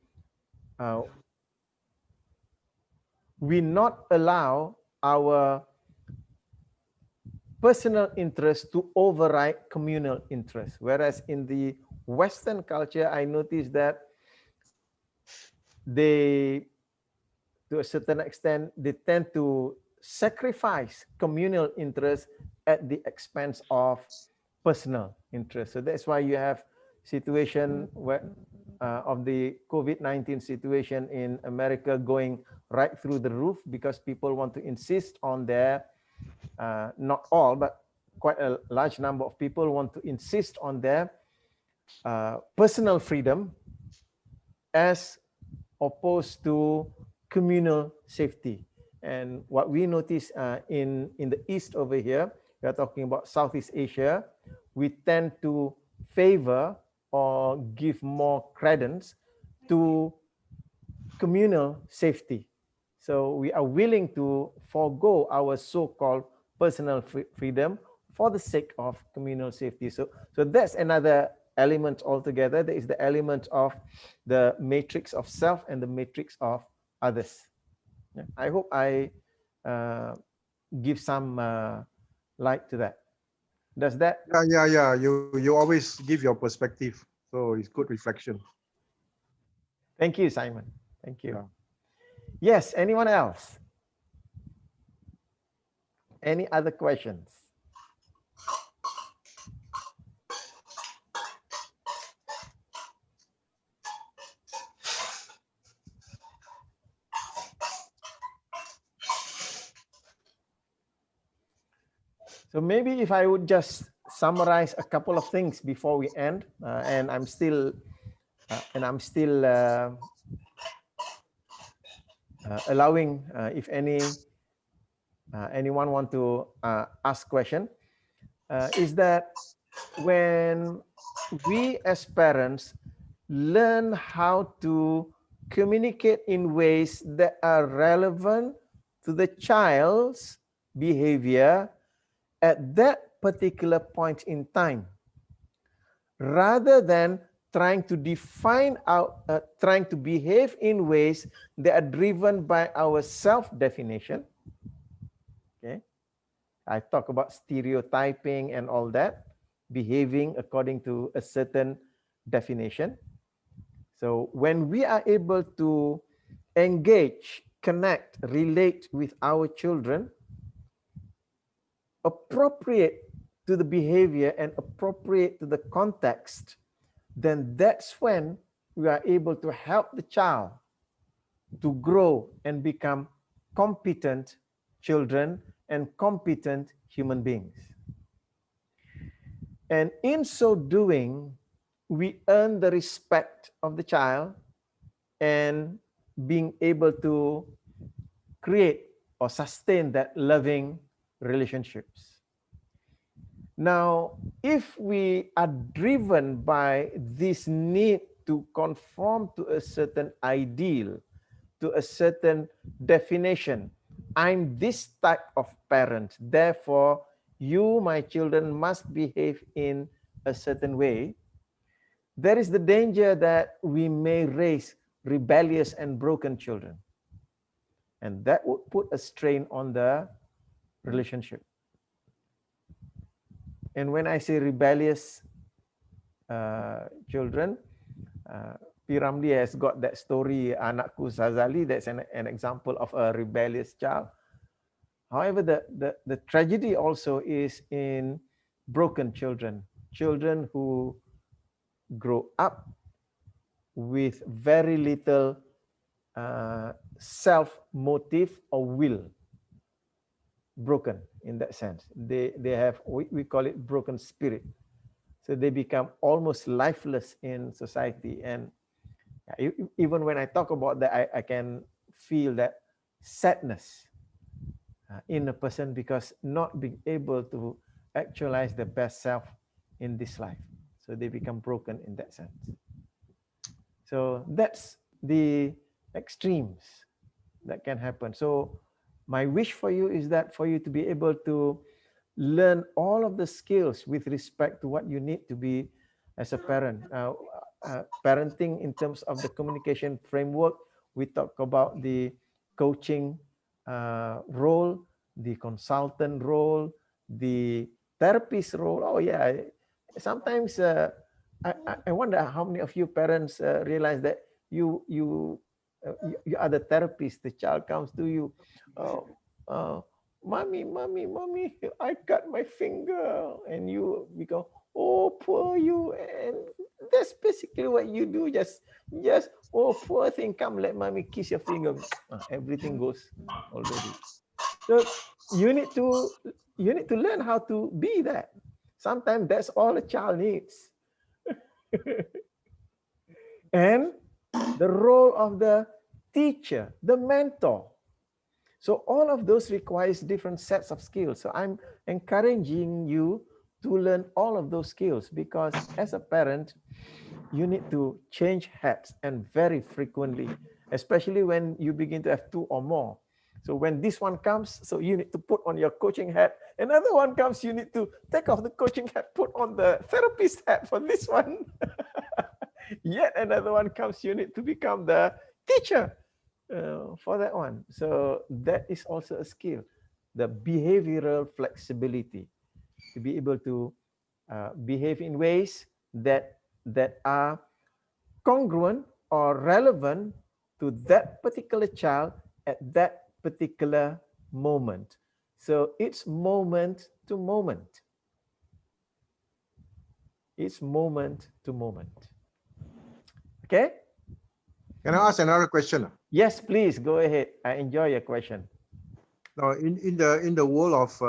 we not allow our personal interest to override communal interest. Whereas in the Western culture, I noticed that they, to a certain extent, they tend to sacrifice communal interest at the expense of personal interest. So that's why you have situation of the COVID-19 situation in America going right through the roof because people want to insist on their, not all, but quite a large number of people want to insist on their personal freedom as opposed to communal safety. And what we notice in the East over here, we are talking about Southeast Asia, we tend to favor or give more credence to communal safety. So we are willing to forego our so-called personal freedom for the sake of communal safety. So that's another element altogether. There is the element of the matrix of self and the matrix of others. Yeah. I hope I give some light to that. Does that? Yeah. You always give your perspective, so it's good reflection. Thank you, Simon. Thank you. Yeah. Yes, anyone else? Any other questions? So maybe if I would just summarize a couple of things before we end, and I'm still allowing if anyone want to ask question, is that when we as parents learn how to communicate in ways that are relevant to the child's behavior at that particular point in time, rather than trying to define trying to behave in ways that are driven by our self-definition. Okay, I talk about stereotyping and all that, behaving according to a certain definition. So when we are able to engage, connect, relate with our children, appropriate to the behavior and appropriate to the context, then that's when we are able to help the child to grow and become competent children and competent human beings. And in so doing, we earn the respect of the child and being able to create or sustain that loving relationships. Now, if we are driven by this need to conform to a certain ideal, to a certain definition, I'm this type of parent, therefore you, my children, must behave in a certain way, there is the danger that we may raise rebellious and broken children. And that would put a strain on the relationship. And when I say rebellious children, P. Ramlee has got that story, Anakku Sazali, that's an example of a rebellious child. However, the tragedy also is in broken children, children who grow up with very little self-motive or will, broken in that sense. They have, we call it broken spirit. So they become almost lifeless in society. And even when I talk about that, I can feel that sadness in a person because not being able to actualize the best self in this life. So they become broken in that sense. So that's the extremes that can happen. So my wish for you is that for you to be able to learn all of the skills with respect to what you need to be as a parent. Parenting in terms of the communication framework, we talk about the coaching role, the consultant role, the therapist role. Oh yeah, sometimes I wonder how many of you parents realize that you are the therapist. The child comes to you, mommy, I cut my finger, and you become, oh, poor you, and that's basically what you do. Just, oh, poor thing, come, let mommy kiss your finger. Everything goes already. So you need to learn how to be that. Sometimes that's all a child needs. And the role of the teacher, the mentor. So all of those requires different sets of skills. So I'm encouraging you to learn all of those skills, because as a parent, you need to change hats, and very frequently, especially when you begin to have two or more. So when this one comes, so you need to put on your coaching hat. Another one comes, you need to take off the coaching hat, put on the therapist hat for this one. Yet another one comes, you need to become the teacher for that one. So that is also a skill, the behavioral flexibility, to be able to behave in ways that are congruent or relevant to that particular child at that particular moment. So it's moment to moment. It's moment to moment. Okay? Can I ask another question? Yes, please go ahead. I enjoy your question. Now, in the world of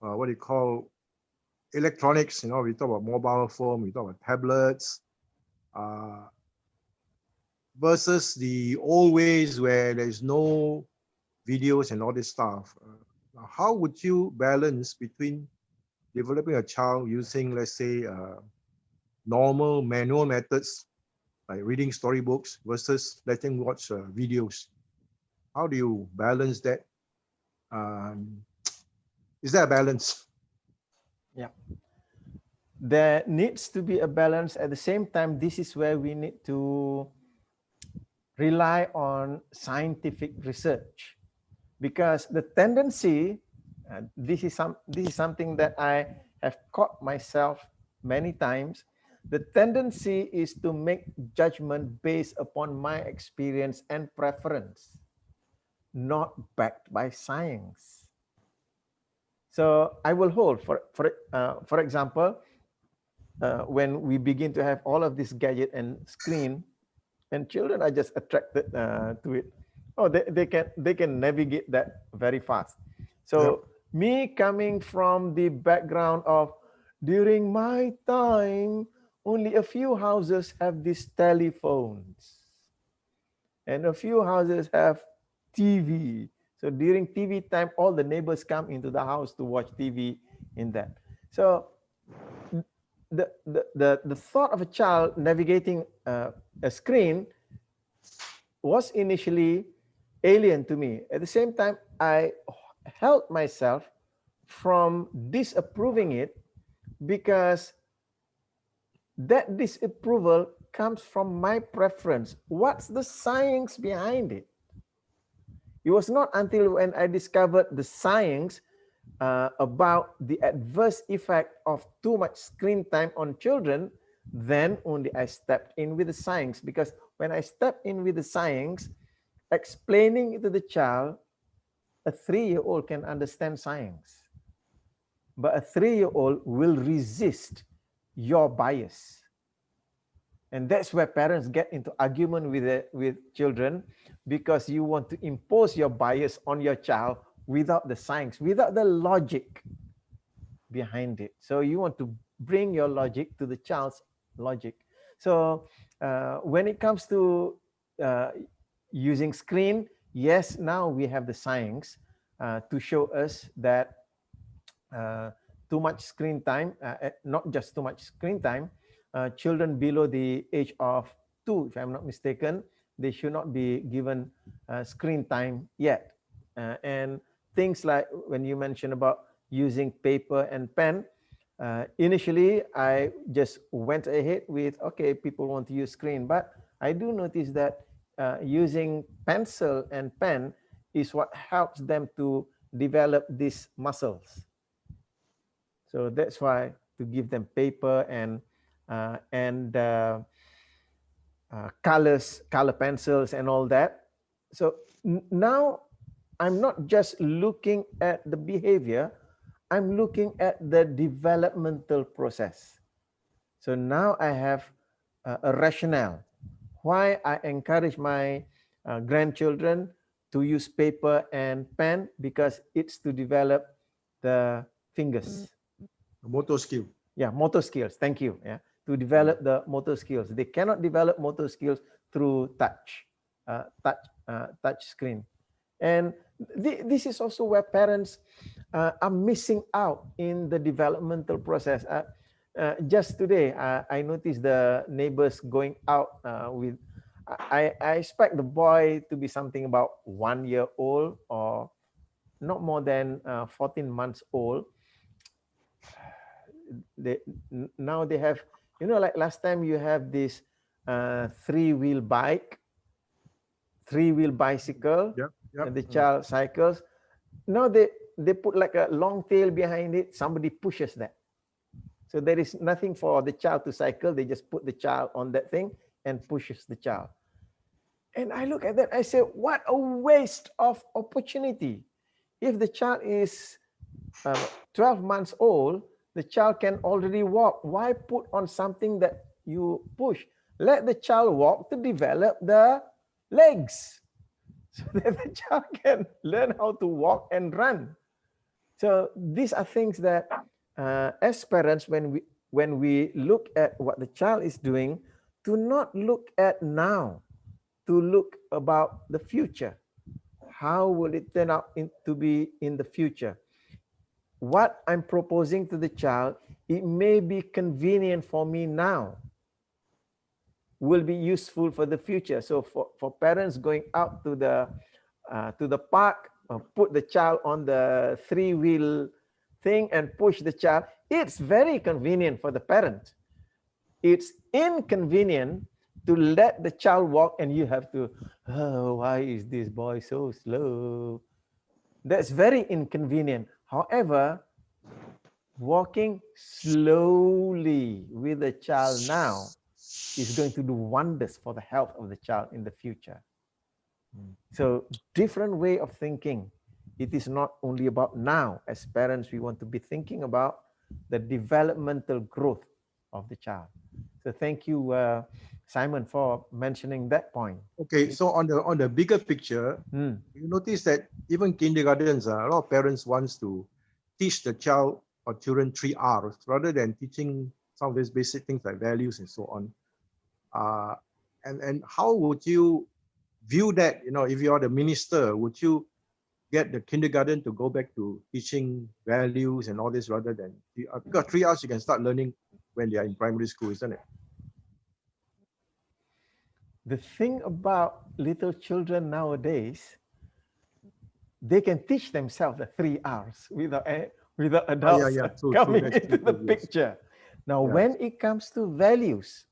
what do you call electronics, we talk about mobile phone, we talk about tablets, versus the old ways where there's no videos and all this stuff. How would you balance between developing a child using, let's say, normal manual methods like reading storybooks versus letting watch videos? How do you balance that? Is there a balance? Yeah. There needs to be a balance. At the same time, this is where we need to rely on scientific research, because the tendency, this is something that I have caught myself many times. The tendency is to make judgment based upon my experience and preference, not backed by science. So I will hold for example, when we begin to have all of this gadget and screen, and children are just attracted to it. Oh, they can navigate that very fast. So me coming from the background of, during my time, only a few houses have these telephones, and a few houses have TV. So during TV time, all the neighbors come into the house to watch TV in that. So the thought of a child navigating a screen was initially alien to me. At the same time, I held myself from disapproving it, because that disapproval comes from my preference. What's the science behind it? It was not until when I discovered the science about the adverse effect of too much screen time on children, then only I stepped in with the science. Because when I stepped in with the science, explaining it to the child, a 3-year-old can understand science, but a 3-year-old will resist your bias. And that's where parents get into argument with children, because you want to impose your bias on your child without the science, without the logic behind it. So you want to bring your logic to the child's logic. So when it comes to using screen, yes, now we have the science to show us that too much screen time, not just too much screen time, children below the age of 2, if I'm not mistaken, they should not be given screen time yet. And things like when you mentioned about using paper and pen, initially I just went ahead with, okay, people want to use screen, but I do notice that using pencil and pen is what helps them to develop these muscles. So that's why to give them paper and color pencils and all that. So now I'm not just looking at the behavior, I'm looking at the developmental process. So now I have a rationale why I encourage my grandchildren to use paper and pen, because it's to develop the fingers. Motor skill. Yeah, motor skills. Thank you. Yeah, to develop the motor skills. They cannot develop motor skills through touch screen. And this is also where parents are missing out in the developmental process. Just today, I noticed the neighbors going out with. I expect the boy to be something about 1 year old or not more than 14 months old. Now they have, like last time you have this three-wheel bicycle, Yep. and the child cycles. Now they put like a long tail behind it. Somebody pushes that. So there is nothing for the child to cycle. They just put the child on that thing and pushes the child. And I look at that, I say, what a waste of opportunity. If the child is 12 months old, the child can already walk. Why put on something that you push? Let the child walk to develop the legs, so that the child can learn how to walk and run. So these are things that, as parents, when we look at what the child is doing, to not look at now, to look about the future. How will it turn out to be in the future? What I'm proposing to the child, it may be convenient for me now, will be useful for the future. So for parents going out to the park, put the child on the three-wheel thing and push the child, it's very convenient for the parent. It's inconvenient to let the child walk and you have to, oh, why is this boy so slow? That's very inconvenient. However, walking slowly with the child now is going to do wonders for the health of the child in the future. So different way of thinking. It is not only about now. As parents, we want to be thinking about the developmental growth of the child. So thank you, Simon, for mentioning that point. Okay, so on the bigger picture, you notice that even kindergartens, a lot of parents wants to teach the child or children 3 R's rather than teaching some of these basic things like values and so on. And how would you view that? If you are the minister, would you get the kindergarten to go back to teaching values and all this rather than, because 3 R's you can start learning when they are in primary school, isn't it? The thing about little children nowadays, they can teach themselves the 3 R's without adults coming into the picture. Now, when it comes to values,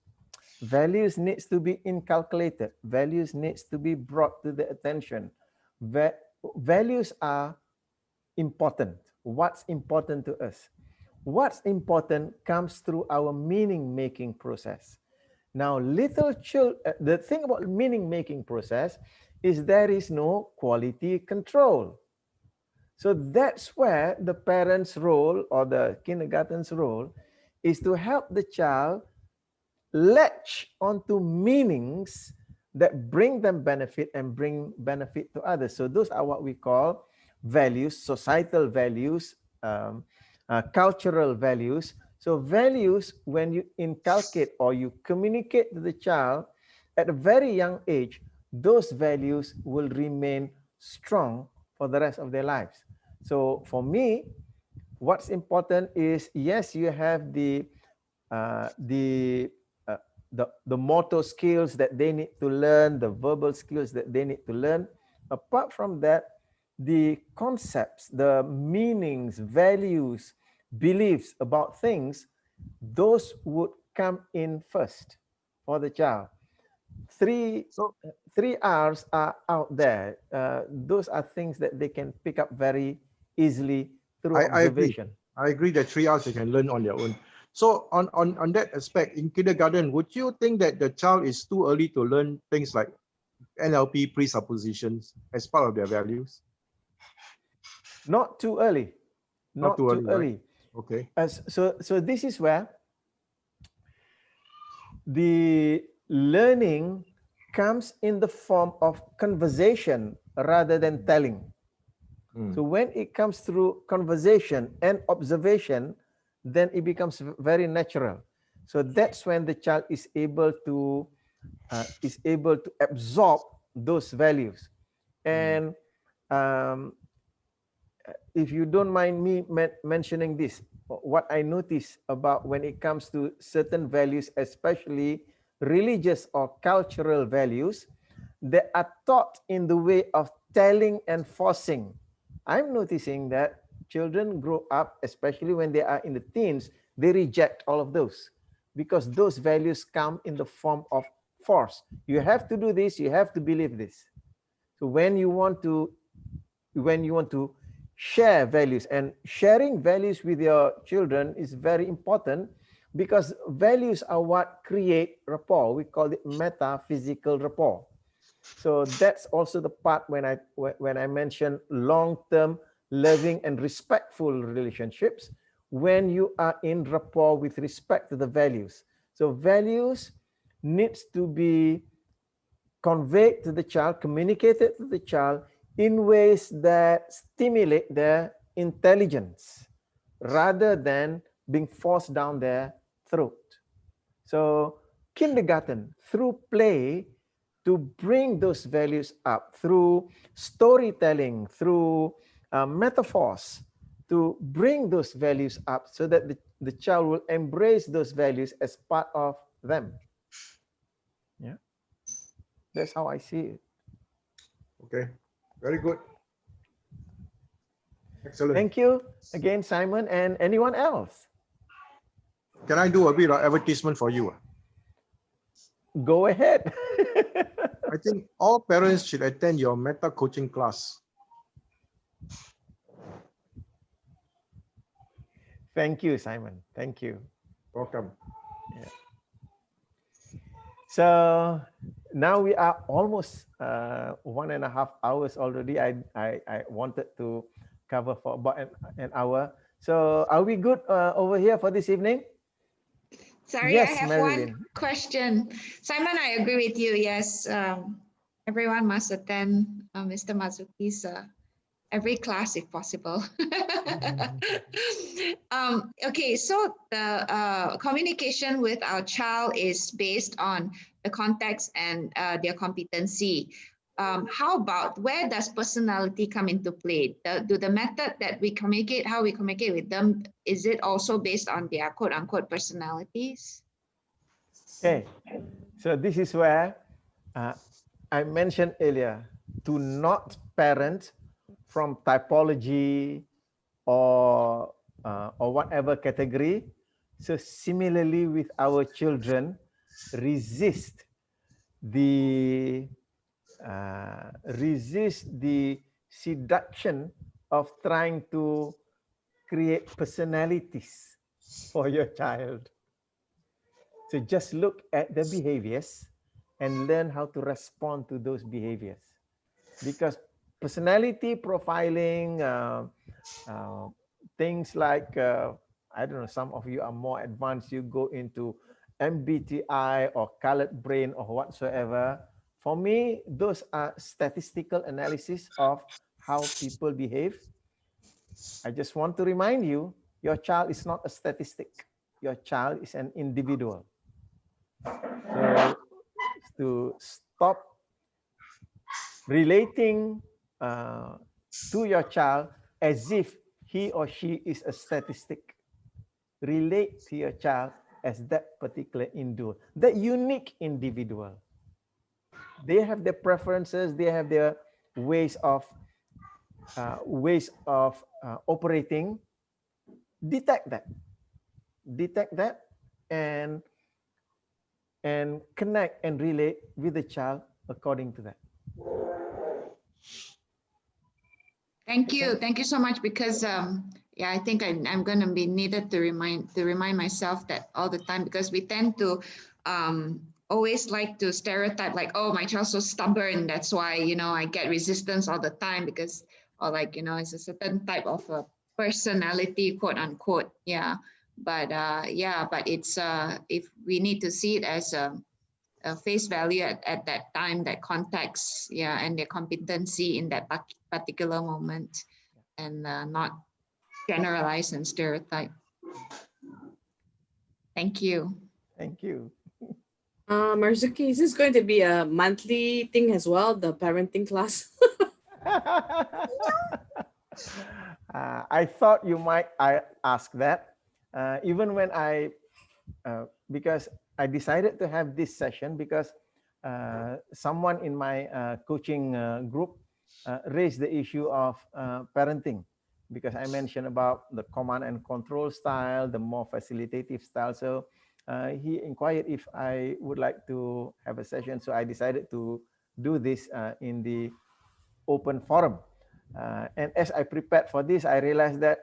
values needs to be inculcated. Values needs to be brought to the attention. Values are important. What's important to us? What's important comes through our meaning-making process. Now, little children, the thing about meaning-making process is there is no quality control. So that's where the parent's role or the kindergarten's role is to help the child latch onto meanings that bring them benefit and bring benefit to others. So those are what we call values, societal values, cultural values. So values, when you inculcate or you communicate to the child at a very young age, those values will remain strong for the rest of their lives. So for me, what's important is, yes, you have the motor skills that they need to learn, the verbal skills that they need to learn. Apart from that, the concepts, the meanings, values, beliefs about things, those would come in first for the child. Three R's are out there. Those are things that they can pick up very easily through observation. I agree that 3 R's they can learn on their own. So on that aspect, in kindergarten, would you think that the child is too early to learn things like NLP presuppositions as part of their values? Not too early. Not too early. Right? Okay. So this is where the learning comes in the form of conversation rather than telling. So when it comes through conversation and observation, then it becomes very natural. So that's when the child is able to absorb those values. And if you don't mind me mentioning this, what I notice about when it comes to certain values, especially religious or cultural values, that are taught in the way of telling and forcing. I'm noticing that children grow up, especially when they are in the teens, they reject all of those because those values come in the form of force. You have to do this, you have to believe this. So when you want to share values, and sharing values with your children is very important because values are what create rapport. We call it metaphysical rapport. So that's also the part when I mention long-term loving and respectful relationships, when you are in rapport with respect to the values. So values needs to be conveyed to the child, communicated to the child in ways that stimulate their intelligence rather than being forced down their throat. So kindergarten, through play, to bring those values up, through storytelling, through metaphors, to bring those values up so that the child will embrace those values as part of them. Yeah. That's how I see it. Okay, very good. Excellent. Thank you again, Simon. And anyone else? Can I do a bit of advertisement for you? Go ahead. I think all parents should attend your meta coaching class. Thank you, Simon. Thank you. Welcome. Yeah. So now we are almost 1.5 hours already. I wanted to cover for about an hour. So are we good over here for this evening? Sorry, Yes, I have Marilyn. one question. Simon, I agree with you. Yes, everyone must attend Mr. Mazuki's every class if possible. Okay, so the communication with our child is based on the context and their competency. How about where does personality come into play? Do the method that we communicate, how we communicate with them, is it also based on their quote unquote personalities? Okay, so this is where I mentioned earlier, to not parent from typology or whatever category. So similarly with our children, resist the seduction of trying to create personalities for your child. So just look at the behaviors and learn how to respond to those behaviors. Because personality profiling, things like, I don't know, some of you are more advanced, you go into MBTI or colored brain or whatsoever. For me, those are statistical analysis of how people behave. I just want to remind you, your child is not a statistic. Your child is an individual. So to stop relating to your child as if he or she is a statistic. Relate to your child as that particular individual, that unique individual. They have their preferences, they have their ways of operating. Detect that, and connect and relate with the child according to that. Thank you. Thank you so much, because yeah, I think I'm going to be needed to remind myself that all the time, because we tend to always like to stereotype, like, oh, my child's so stubborn, that's why, you know, I get resistance all the time, because, or like, you know, it's a certain type of a personality, quote unquote. Yeah. But yeah, but it's if we need to see it as a face value at that time, that context, yeah, and their competency in that particular moment, and not generalize and stereotype. Thank you. Thank you. Marzuki, is this going to be a monthly thing as well, the parenting class? I thought you might ask that. Even when because I decided to have this session because someone in my coaching group raised the issue of parenting, because I mentioned about the command and control style, the more facilitative style. So he inquired if I would like to have a session. So I decided to do this in the open forum. And as I prepared for this, I realized that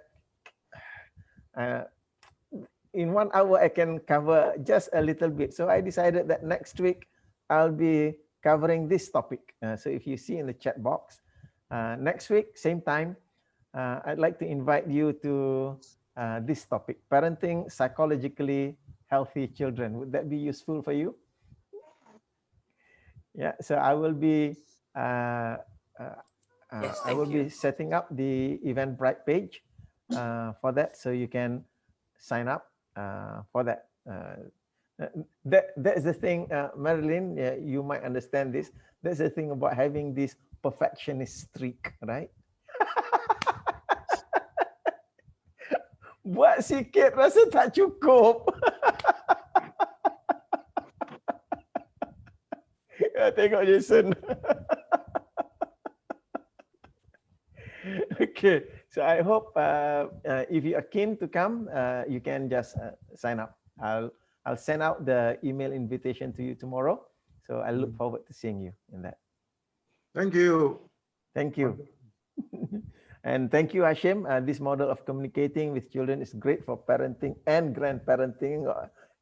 uh, in 1 hour I can cover just a little bit. So I decided that next week I'll be covering this topic. So if you see in the chat box, next week, same time, I'd like to invite you to this topic, parenting psychologically healthy children. Would that be useful for you? Yeah, so I will be uh, Yes, I will thank you. be setting up the Eventbrite page for that, so you can sign up for that. That's the thing, Marilyn. You might understand this. That's the thing about having this perfectionist streak, right? Buat sikit rasa tak cukup. Tengok Jason. Okay, so I hope if you are keen to come, you can just sign up. I'll send out the email invitation to you tomorrow. So I look forward to seeing you in that. Thank you. Thank you. And thank you, Hashim. This model of communicating with children is great for parenting and grandparenting.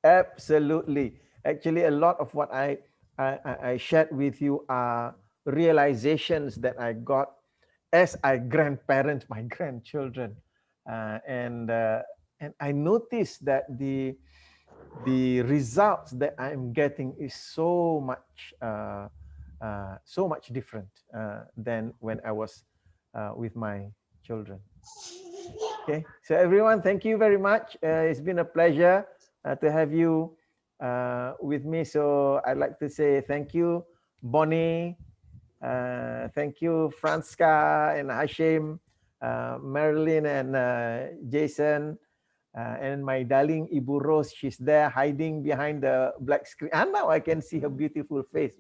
Absolutely. Actually, a lot of what I shared with you are realizations that I got as I grandparent my grandchildren. And I noticed that the results that I'm getting is so much different than when I was with my children. Okay, so everyone, thank you very much. It's been a pleasure to have you with me. So I'd like to say thank you, Bonnie. Thank you, Franska and Hashim, Marilyn and Jason. And my darling Ibu Rose, she's there hiding behind the black screen. And now I can see her beautiful face.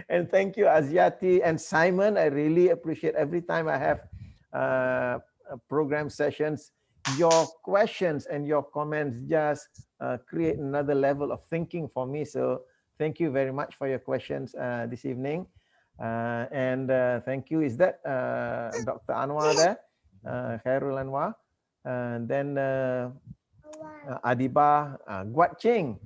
And thank you, Aziati and Simon. I really appreciate every time I have program sessions. Your questions and your comments just create another level of thinking for me. So thank you very much for your questions this evening. And thank you. Is that Dr. Anwar there? Khairul Anwar, and then Adiba Guat Ching.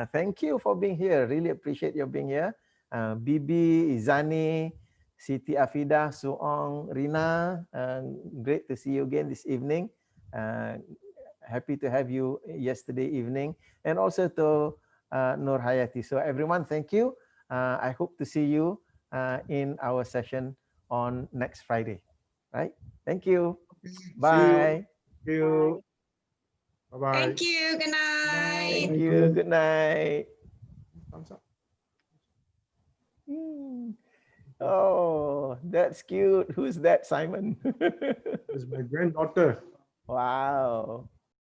Thank you for being here. Really appreciate your being here. Bibi, Izani, Siti Afida, Suong, Rina. Great to see you again this evening. Happy to have you yesterday evening, and also to Nur Hayati. So everyone, thank you. I hope to see you in our session on next Friday. Right? Thank you. Bye. See you. Bye-bye. Thank you. Good night. Thank you. Good night. Thumbs up. Oh, that's cute. Who's that, Simon? It's my granddaughter. Wow.